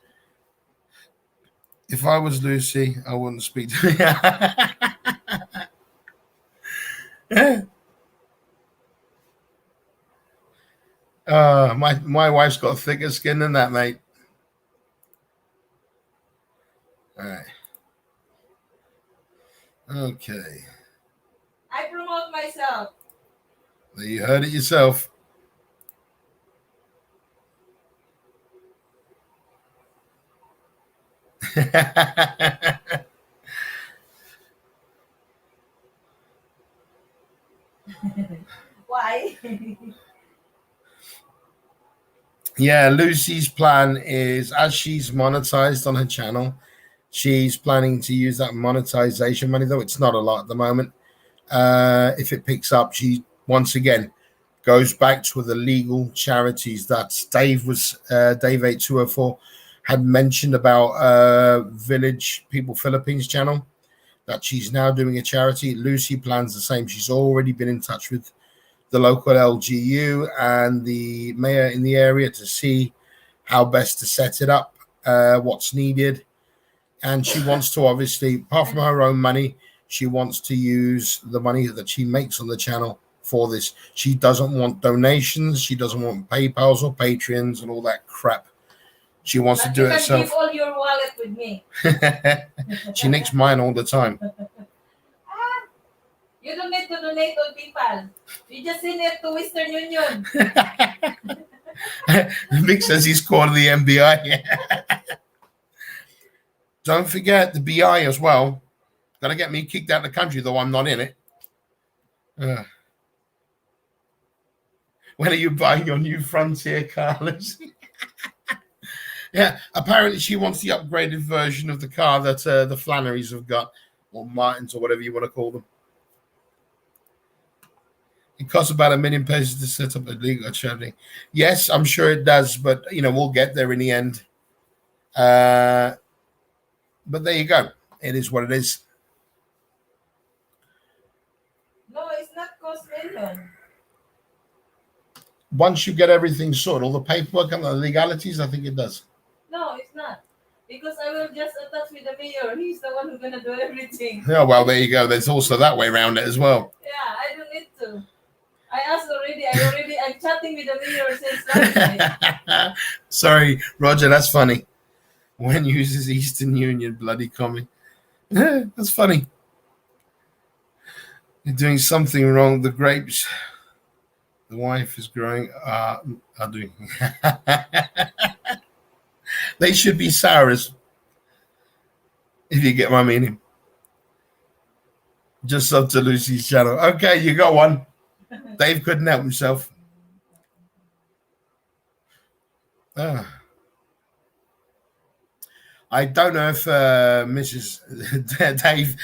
If I was Lucy, I wouldn't speak to you. My wife's got thicker skin than that, mate. All right. Okay. I promote myself. You heard it yourself. Why? Yeah, Lucy's plan is, as she's monetized on her channel, she's planning to use that monetization money, though it's not a lot at the moment. If it picks up, she once again goes back to the legal charities that Dave 8204 had mentioned about Village People Philippines channel, that she's now doing a charity. Lucy plans the same. She's already been in touch with the local LGU and the mayor in the area to see how best to set it up, what's needed. And she wants to, obviously, apart from her own money, she wants to use the money that she makes on the channel for this. She doesn't want donations. She doesn't want PayPals or Patreons and all that crap. She wants to do it herself. Keep all your wallet with me. She nicks mine all the time. You don't need to donate on PayPal. You just send it to Western Union. Vic says he's calling the MBI. Don't forget the BI as well. Gotta get me kicked out of the country, though I'm not in it. When are you buying your new Frontier car, Lucy? Yeah, apparently she wants the upgraded version of the car that the Flannerys have got, or Martins, or whatever you want to call them. It costs about $1 million to set up a legal charity. Yes, I'm sure it does, but we'll get there in the end. But there you go. It is what it is. No, it's not cost million. Once you get everything sorted, all the paperwork and the legalities, I think it does. No, it's not. Because I will just attach with the mayor. He's the one who's going to do everything. Yeah, well, there you go. There's also that way around it as well. Yeah, I don't need to. I asked already. I'm chatting with the mayor since last night. Sorry, Roger, that's funny. When uses Eastern Union, bloody commie. That's funny. You're doing something wrong. The grapes, the wife is growing, are doing. They should be sours, if you get my meaning. Just sub to Lucy's channel. Okay, you got one. Dave couldn't help himself. I don't know if Mrs. Dave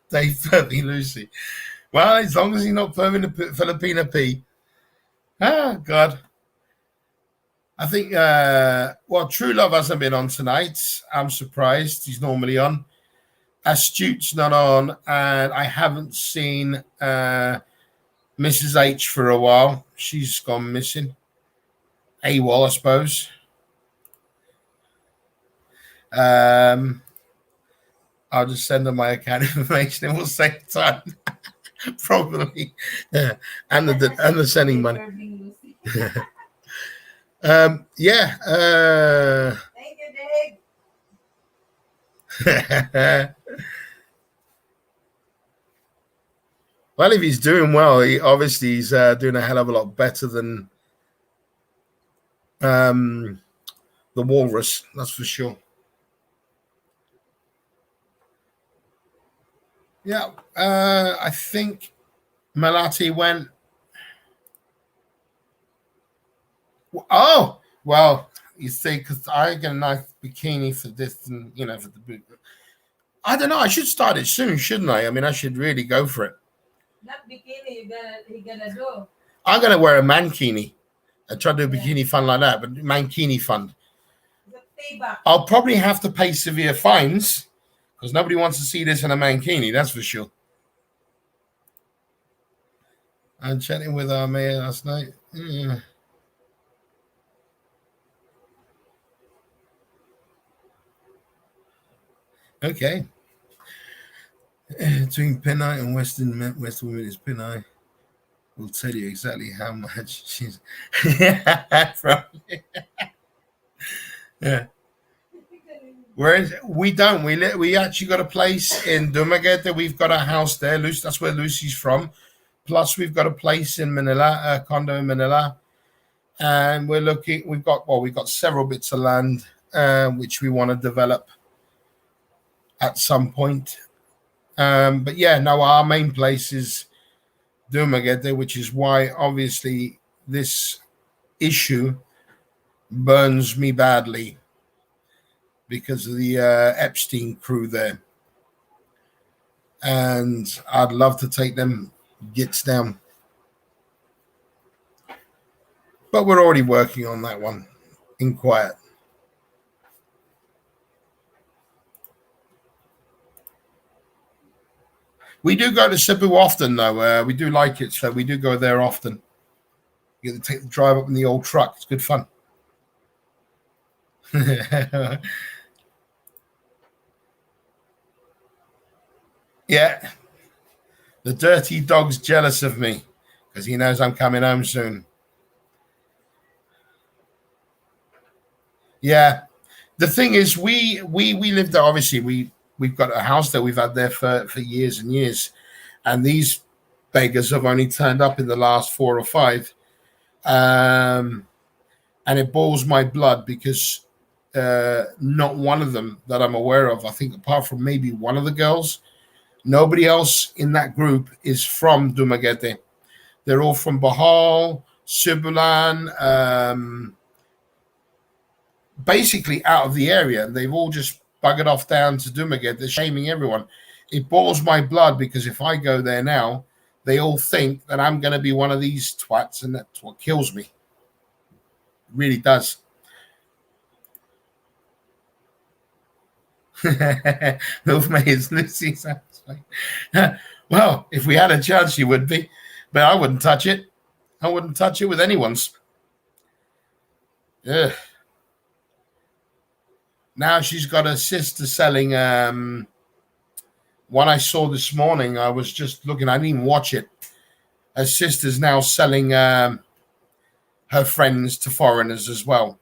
Dave Pervy Lucy. Well, as long as he's not perming the Filipina P. Oh God. I think well, True Love hasn't been on tonight. I'm surprised. He's normally on. Astute's not on, and I haven't seen Mrs. H for a while. She's gone missing. AWOL, I suppose. I'll just send her my account information and we'll save time. Probably. And the sending money. Yeah. Thank you, Dave. Well, if he's doing well, he's doing a hell of a lot better than the Walrus. That's for sure. Yeah, I think Malati went. Oh, well, you see, because I get a nice bikini for this, and for the boot. I don't know. I should start it soon, shouldn't I? I mean, I should really go for it. Not bikini, you're gonna do. I'm gonna wear a mankini. I try to do a bikini fun like that, but mankini fun. I'll probably have to pay severe fines because nobody wants to see this in a mankini. That's for sure. I'm chatting with our mayor last night. Yeah. Okay. Between Penai and Western Women is Penai. We'll tell you exactly how much she's from. Yeah. Whereas we don't. We actually got a place in Dumaguete. We've got a house there. That's where Lucy's from. Plus, we've got a place in Manila, a condo in Manila, and we're looking. We've got several bits of land which we want to develop at some point. But yeah, no, our main place is Dumaguete, which is why obviously this issue burns me badly because of the Epstein crew there. And I'd love to take them gits down. But we're already working on that one in quiet. We do go to Cebu often, though. We do like it, so we do go there often. You get to take the drive up in the old truck. It's good fun. Yeah. The dirty dog's jealous of me because he knows I'm coming home soon. Yeah. The thing is, we live there. Obviously, we've got a house that we've had there for years and years, and these beggars have only turned up in the last 4 or 5, and it boils my blood because not one of them that I'm aware of, I think, apart from maybe one of the girls, nobody else in that group is from Dumaguete. They're all from Bohol, Sibulan, basically out of the area. They've all just buggered off down to Dumaguete. They're shaming everyone. It boils my blood because if I go there now, they all think that I'm going to be one of these twats, and that's what kills me. It really does. Milf May is Lucy's house. Well, if we had a chance, she would be, but I wouldn't touch it. I wouldn't touch it with anyone's. Ugh. Now she's got a sister selling one I saw this morning. I was just looking. I didn't even watch it. Her sister's now selling her friends to foreigners as well.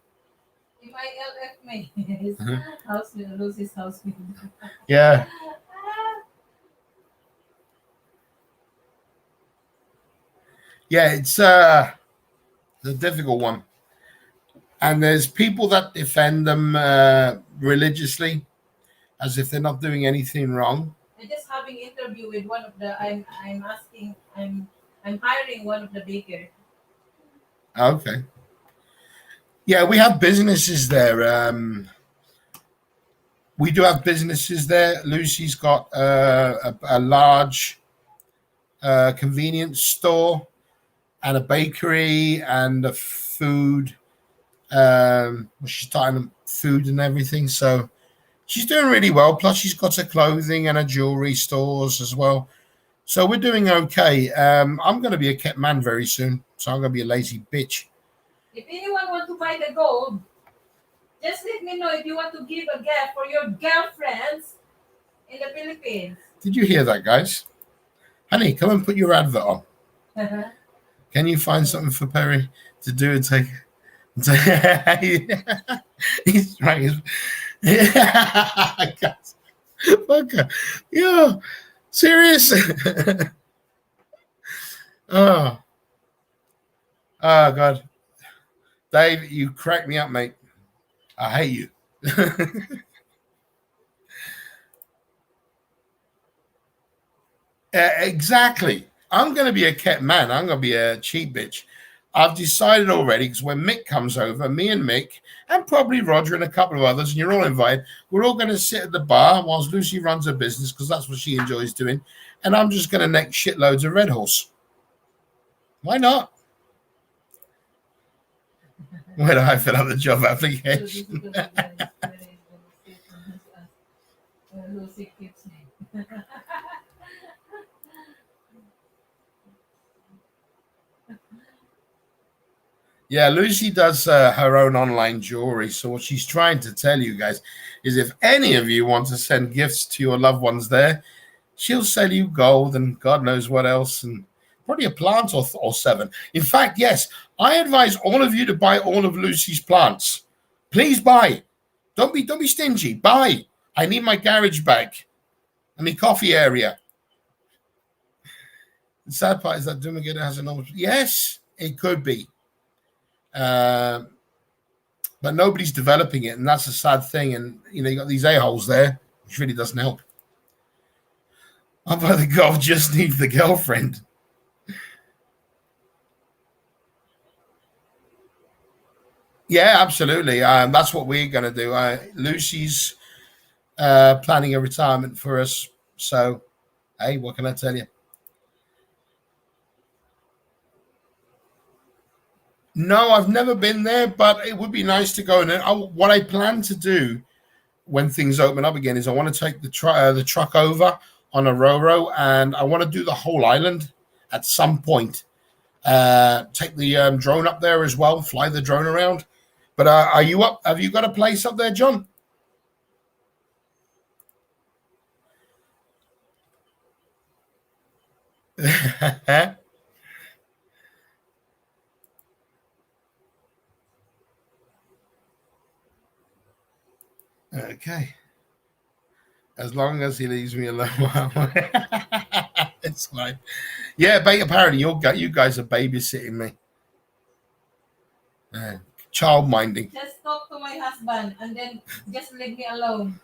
Lucy's house. Yeah. Yeah, it's a difficult one. And there's people that defend them religiously, as if they're not doing anything wrong. I'm just having interview with one of the. I'm hiring one of the baker. Okay. Yeah, we have businesses there. We do have businesses there. Lucy's got a large convenience store and a bakery and a food. She's starting food and everything, so she's doing really well. Plus, she's got her clothing and her jewelry stores as well. So we're doing okay. I'm going to be a kept man very soon, so I'm going to be a lazy bitch. If anyone want to buy the gold, just let me know if you want to give a gift for your girlfriends in the Philippines. Did you hear that, guys? Honey, come and put your advert on. Can you find something for Perry to do and take? He's trying. Fucker. Yeah. Serious. Oh. Oh God. Dave, you crack me up, mate. I hate you. Exactly. I'm going to be a kept man. I'm going to be a cheap bitch. I've decided already, because when Mick comes over, me and Mick, and probably Roger and a couple of others, and you're all invited, we're all going to sit at the bar whilst Lucy runs her business, because that's what she enjoys doing. And I'm just going to neck shitloads of Red Horse. Why not? Where do I fill out the job application? Yeah, Lucy does her own online jewelry. So what she's trying to tell you guys is if any of you want to send gifts to your loved ones there, she'll sell you gold and God knows what else, and probably a plant or seven. In fact, yes, I advise all of you to buy all of Lucy's plants. Please buy. Don't be stingy. Buy. I need my garage back and my coffee area. The sad part is that Dumaguete has a normal. Yes, it could be. But nobody's developing it, and that's a sad thing. And you got these a-holes there, which really doesn't help. I'm by the golf, just need the girlfriend. Yeah, absolutely. That's what we're going to do. Lucy's planning a retirement for us. So, hey, what can I tell you? No, I've never been there, but it would be nice to go. And what I plan to do when things open up again is I want to take the truck over on a Roro, and I want to do the whole island at some point. Take the drone up there as well, fly the drone around. But are you up? Have you got a place up there, John? Okay. As long as he leaves me alone. It's fine. Yeah, but apparently you guys are babysitting me. Child minding. Just talk to my husband and then just leave me alone.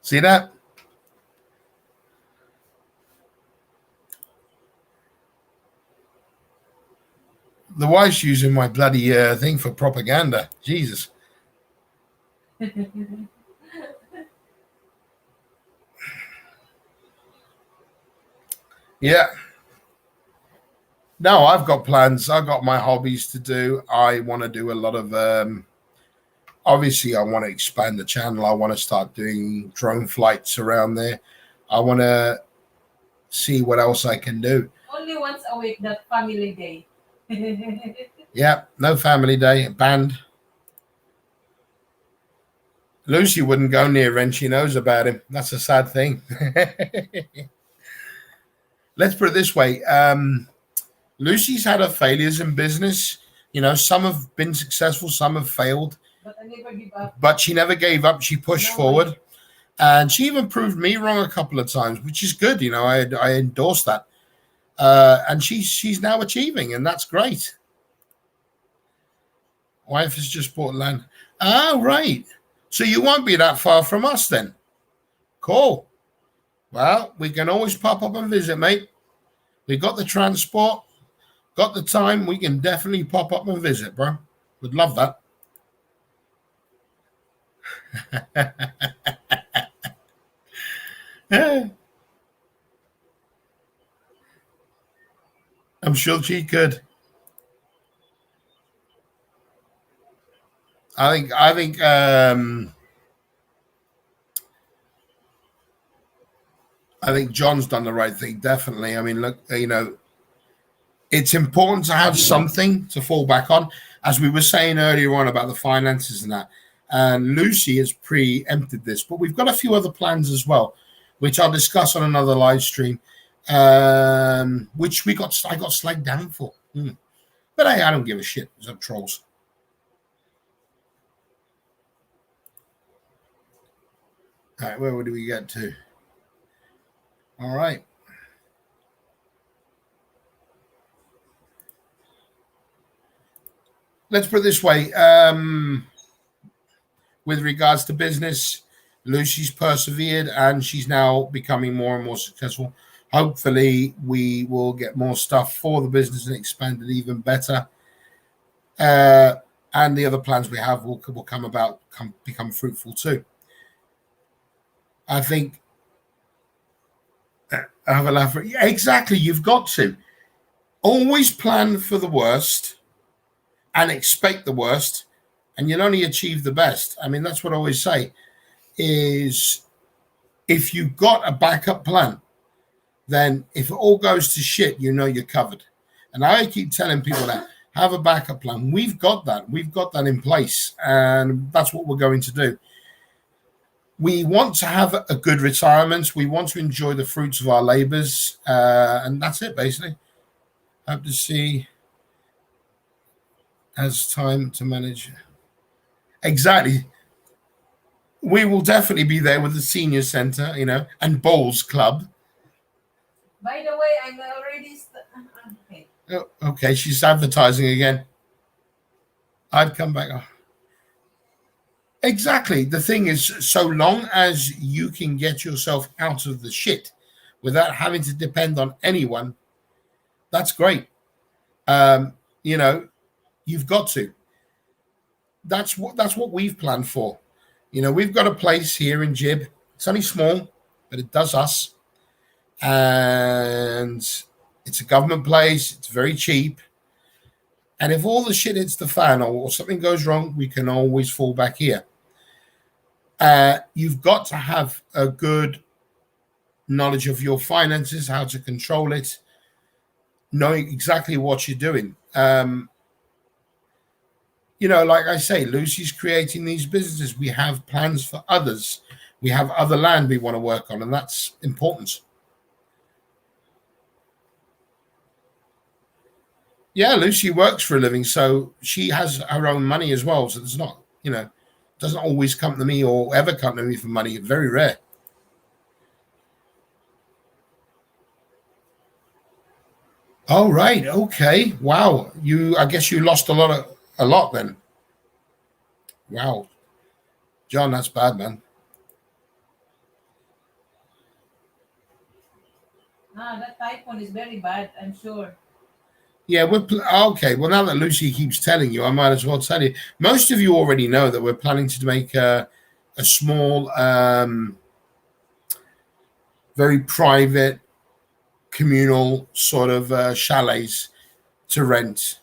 See that? The wife's using my bloody thing for propaganda. Jesus. Yeah. No, I've got plans. I've got my hobbies to do. I want to do a lot of obviously I want to expand the channel. I want to start doing drone flights around there. I want to see what else I can do. Only once a week, that family day. Yeah, no family day, banned. Lucy wouldn't go near him. She knows about him. That's a sad thing. Let's put it this way. Lucy's had her failures in business. Some have been successful, some have failed. But I never give up. But she never gave up. She pushed forward. And she even proved me wrong a couple of times, which is good. I endorse that. And she's now achieving, and that's great. Wife has just bought land. Ah, right. So you won't be that far from us then. Cool. Well, we can always pop up and visit, mate. We got the transport, got the time. We can definitely pop up and visit, bro. Would love that. I'm sure she could. I think John's done the right thing. Definitely. I mean, look, it's important to have something to fall back on, as we were saying earlier on about the finances and that. And Lucy has preempted this, but we've got a few other plans as well, which I'll discuss on another live stream. Which I got slagged down for. But hey, I don't give a shit. There's trolls. All right, where do we get to? All right. Let's put it this way. With regards to business, Lucy's persevered and she's now becoming more and more successful. Hopefully, we will get more stuff for the business and expand it even better. And the other plans we have will become fruitful too. I think. I have a laugh. Yeah, exactly. You've got to always plan for the worst and expect the worst, and you'll only achieve the best. I mean, that's what I always say is if you've got a backup plan, then if it all goes to shit, you're covered. And I keep telling people that have a backup plan. We've got that. We've got that in place, and that's what we're going to do. We want to have a good retirement. We want to enjoy the fruits of our labors, and that's it, basically. Hope to see has time to manage. Exactly. We will definitely be there with the senior center, and bowls club. By the way, I'm already. Okay. Oh, okay, she's advertising again. I'd come back. Oh. Exactly. The thing is, so long as you can get yourself out of the shit without having to depend on anyone, that's great. You've got to. That's what we've planned for. We've got a place here in Jib. It's only small, but it does us. And it's a government place. It's very cheap. And if all the shit hits the fan or something goes wrong, we can always fall back here. You've got to have a good knowledge of your finances, how to control it, knowing exactly what you're doing. Like I say, Lucy's creating these businesses. We have plans for others. We have other land we want to work on, and that's important. Yeah, Lucy works for a living, so she has her own money as well. So it's not, doesn't always come to me or ever come to me for money. Very rare. Oh, right. Okay. Wow. I guess you lost a lot then. Wow. John, that's bad, man. That typhoon is very bad, I'm sure. Yeah, okay. Well, now that Lucy keeps telling you, I might as well tell you. Most of you already know that we're planning to make a small, very private, communal sort of chalets to rent.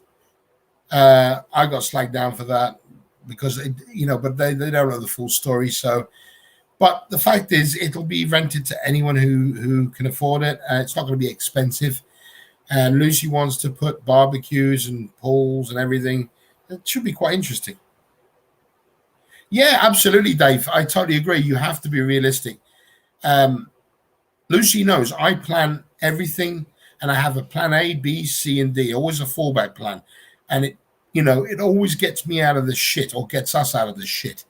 I got slagged down for that because but they don't know the full story. So, but the fact is, it'll be rented to anyone who can afford it. It's not going to be expensive. And Lucy wants to put barbecues and pools and everything. It should be quite interesting. Yeah, absolutely, Dave. I totally agree. You have to be realistic. Lucy knows I plan everything, and I have a plan A, B, C, and D. Always a fallback plan, and it always gets me out of the shit, or gets us out of the shit.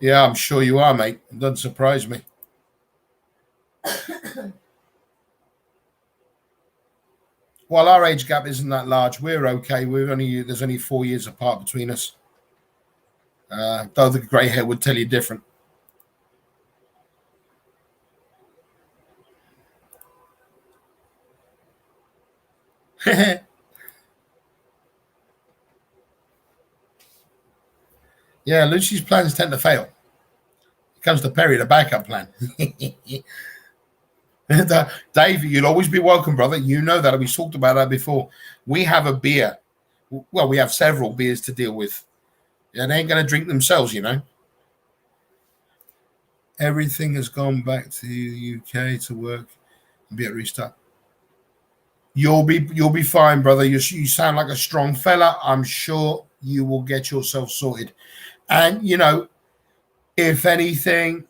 Yeah, I'm sure you are, mate. It doesn't surprise me. Well, our age gap isn't that large. We're okay. There's only 4 years apart between us. Though the grey hair would tell you different. Yeah, Lucy's plans tend to fail. It comes to Perry, the backup plan. Dave, you'll always be welcome, brother. You know that. We talked about that before. We have a beer. Well, we have several beers to deal with. Yeah, they ain't going to drink themselves, you know. Everything has gone back to the UK to work and be at restart. You'll be fine, brother. You sound like a strong fella. I'm sure you will get yourself sorted. And you know, if anything,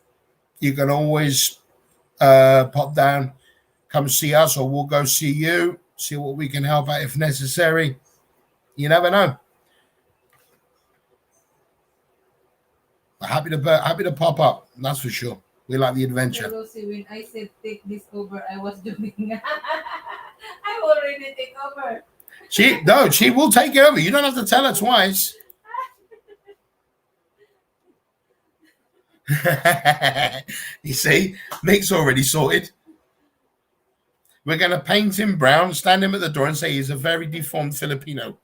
you can always pop down, come see us, or we'll go see you, see what we can help out if necessary. You never know. Happy to pop up. That's for sure. We like the adventure. Lucy, when I said take this over, I was doing. I already take over. She will take over. You don't have to tell her twice. You see, Nick's already sorted. We're going to paint him brown, stand him at the door, and say he's a very deformed Filipino.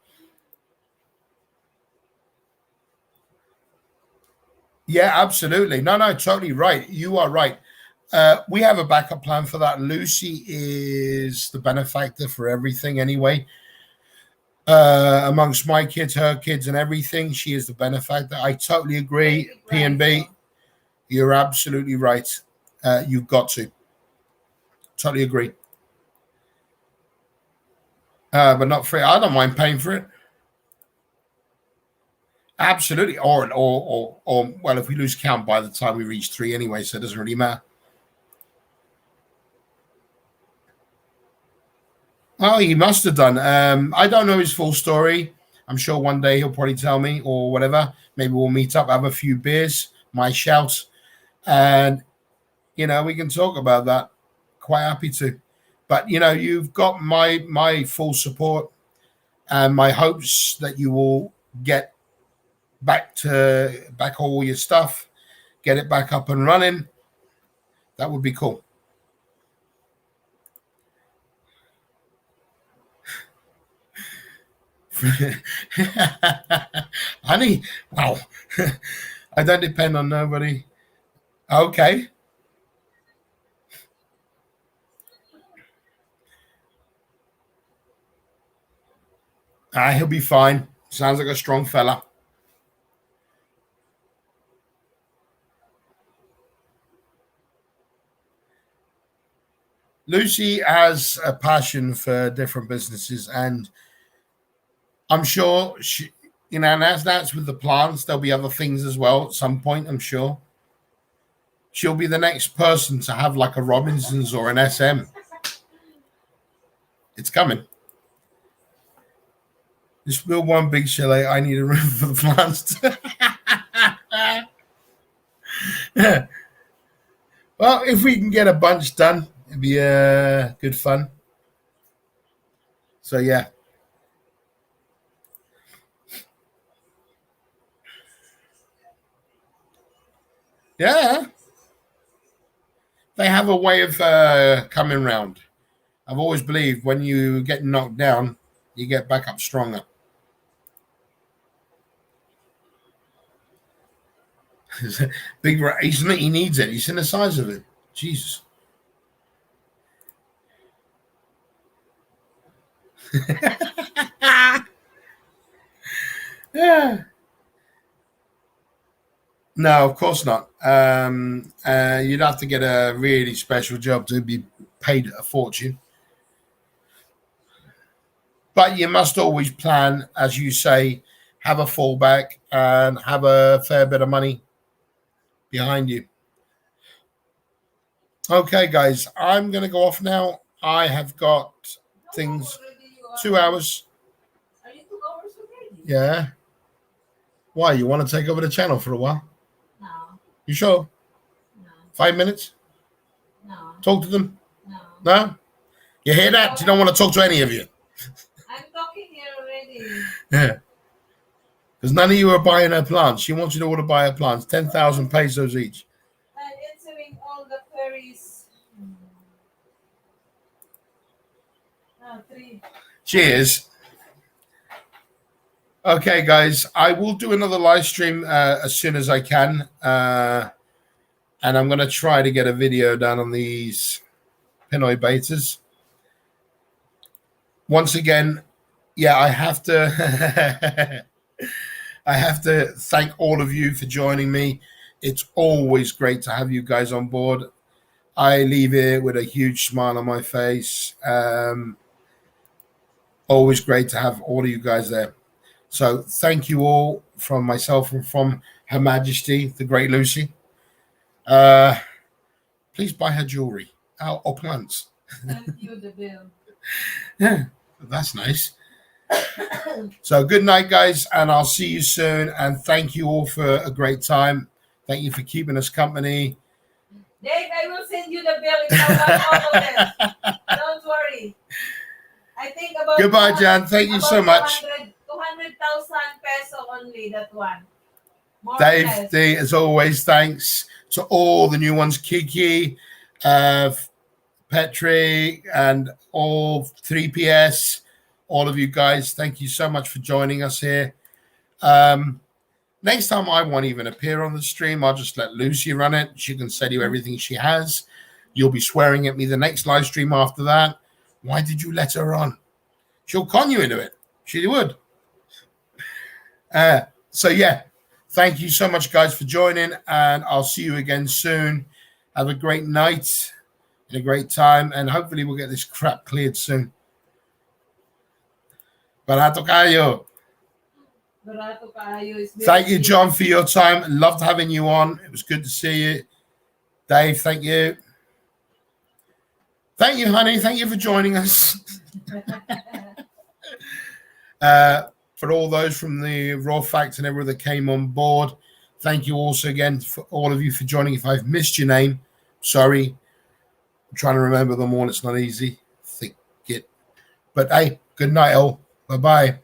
Yeah, absolutely. No, totally right. You are right. We have a backup plan for that. Lucy is the benefactor for everything anyway. Amongst my kids, her kids, and everything, she is the benefactor. I totally agree. P&B, you're absolutely right. You've got to. Totally agree. But not free. I don't mind paying for it. Absolutely. Or well, if we lose count by the time we reach 3 anyway, so it doesn't really matter. Oh, he must have done. I don't know his full story. I'm sure one day he'll probably tell me or whatever. Maybe we'll meet up, have a few beers, my shouts, and you know, we can talk about that. Quite happy to. But you know, you've got my full support and my hopes that you will get back all your stuff, get it back up and running. That would be cool. Honey, wow. I don't depend on nobody. Okay. He'll be fine. Sounds like a strong fella. Lucy has a passion for different businesses, and I'm sure she, you know, and that's with the plants. There'll be other things as well at some point. I'm sure she'll be the next person to have like a Robinsons or an SM. It's coming. Just build one big chalet. I need a room for the plants. Yeah. Well, if we can get a bunch done, it'd be good fun. So yeah. Yeah. They have a way of coming round. I've always believed when you get knocked down, you get back up stronger. Big, he needs it. He's in the size of it. Jesus. Yeah. No, of course not. You'd have to get a really special job to be paid a fortune. But you must always plan, as you say, have a fallback and have a fair bit of money behind you. Okay, guys, I'm going to go off now. I have got things. 2 hours. Are you 2 hours already? Yeah. Why? You want to take over the channel for a while? No. You sure? No. 5 minutes? No. Talk to them? No. No? You hear that? You don't want to talk to any of you. I'm talking here already. Yeah. Because none of you are buying her plants. She wants you to all to buy her plants. 10,000 pesos each. And answering all the queries. 3. Cheers. Okay, guys, I will do another live stream as soon as I can. And I'm going to try to get a video done on these Pinoy betas. Once again, yeah, I have to I have to thank all of you for joining me. It's always great to have you guys on board. I leave here with a huge smile on my face. Always great to have all of you guys there. So thank you all from myself and from Her Majesty, the Great Lucy. Please buy her jewelry or plants. Send you the bill. Yeah, that's nice. So good night, guys, and I'll see you soon. And thank you all for a great time. Thank you for keeping us company. Dave, I will send you the bill. It's a 1 hour. Don't worry. I think about Goodbye, Jan. Thank you so much. 200,000 peso only, that one. More Dave D, as always, thanks to all the new ones, Kiki, Petri, and all 3PS, all of you guys. Thank you so much for joining us here. Next time I won't even appear on the stream. I'll just let Lucy run it. She can say to you everything she has. You'll be swearing at me the next live stream after that. Why did you let her on? She'll con you into it. She would. So, yeah. Thank you so much, guys, for joining, and I'll see you again soon. Have a great night and a great time, and hopefully we'll get this crap cleared soon. Barato kayo. Thank you, John, for your time. Loved having you on. It was good to see you. Dave, thank you. Thank you, honey. Thank you for joining us. For all those from the Raw Facts and everyone that came on board, thank you also again for all of you for joining. If I've missed your name, sorry. I'm trying to remember them all. It's not easy. Think it. But hey, good night, all. Bye-bye.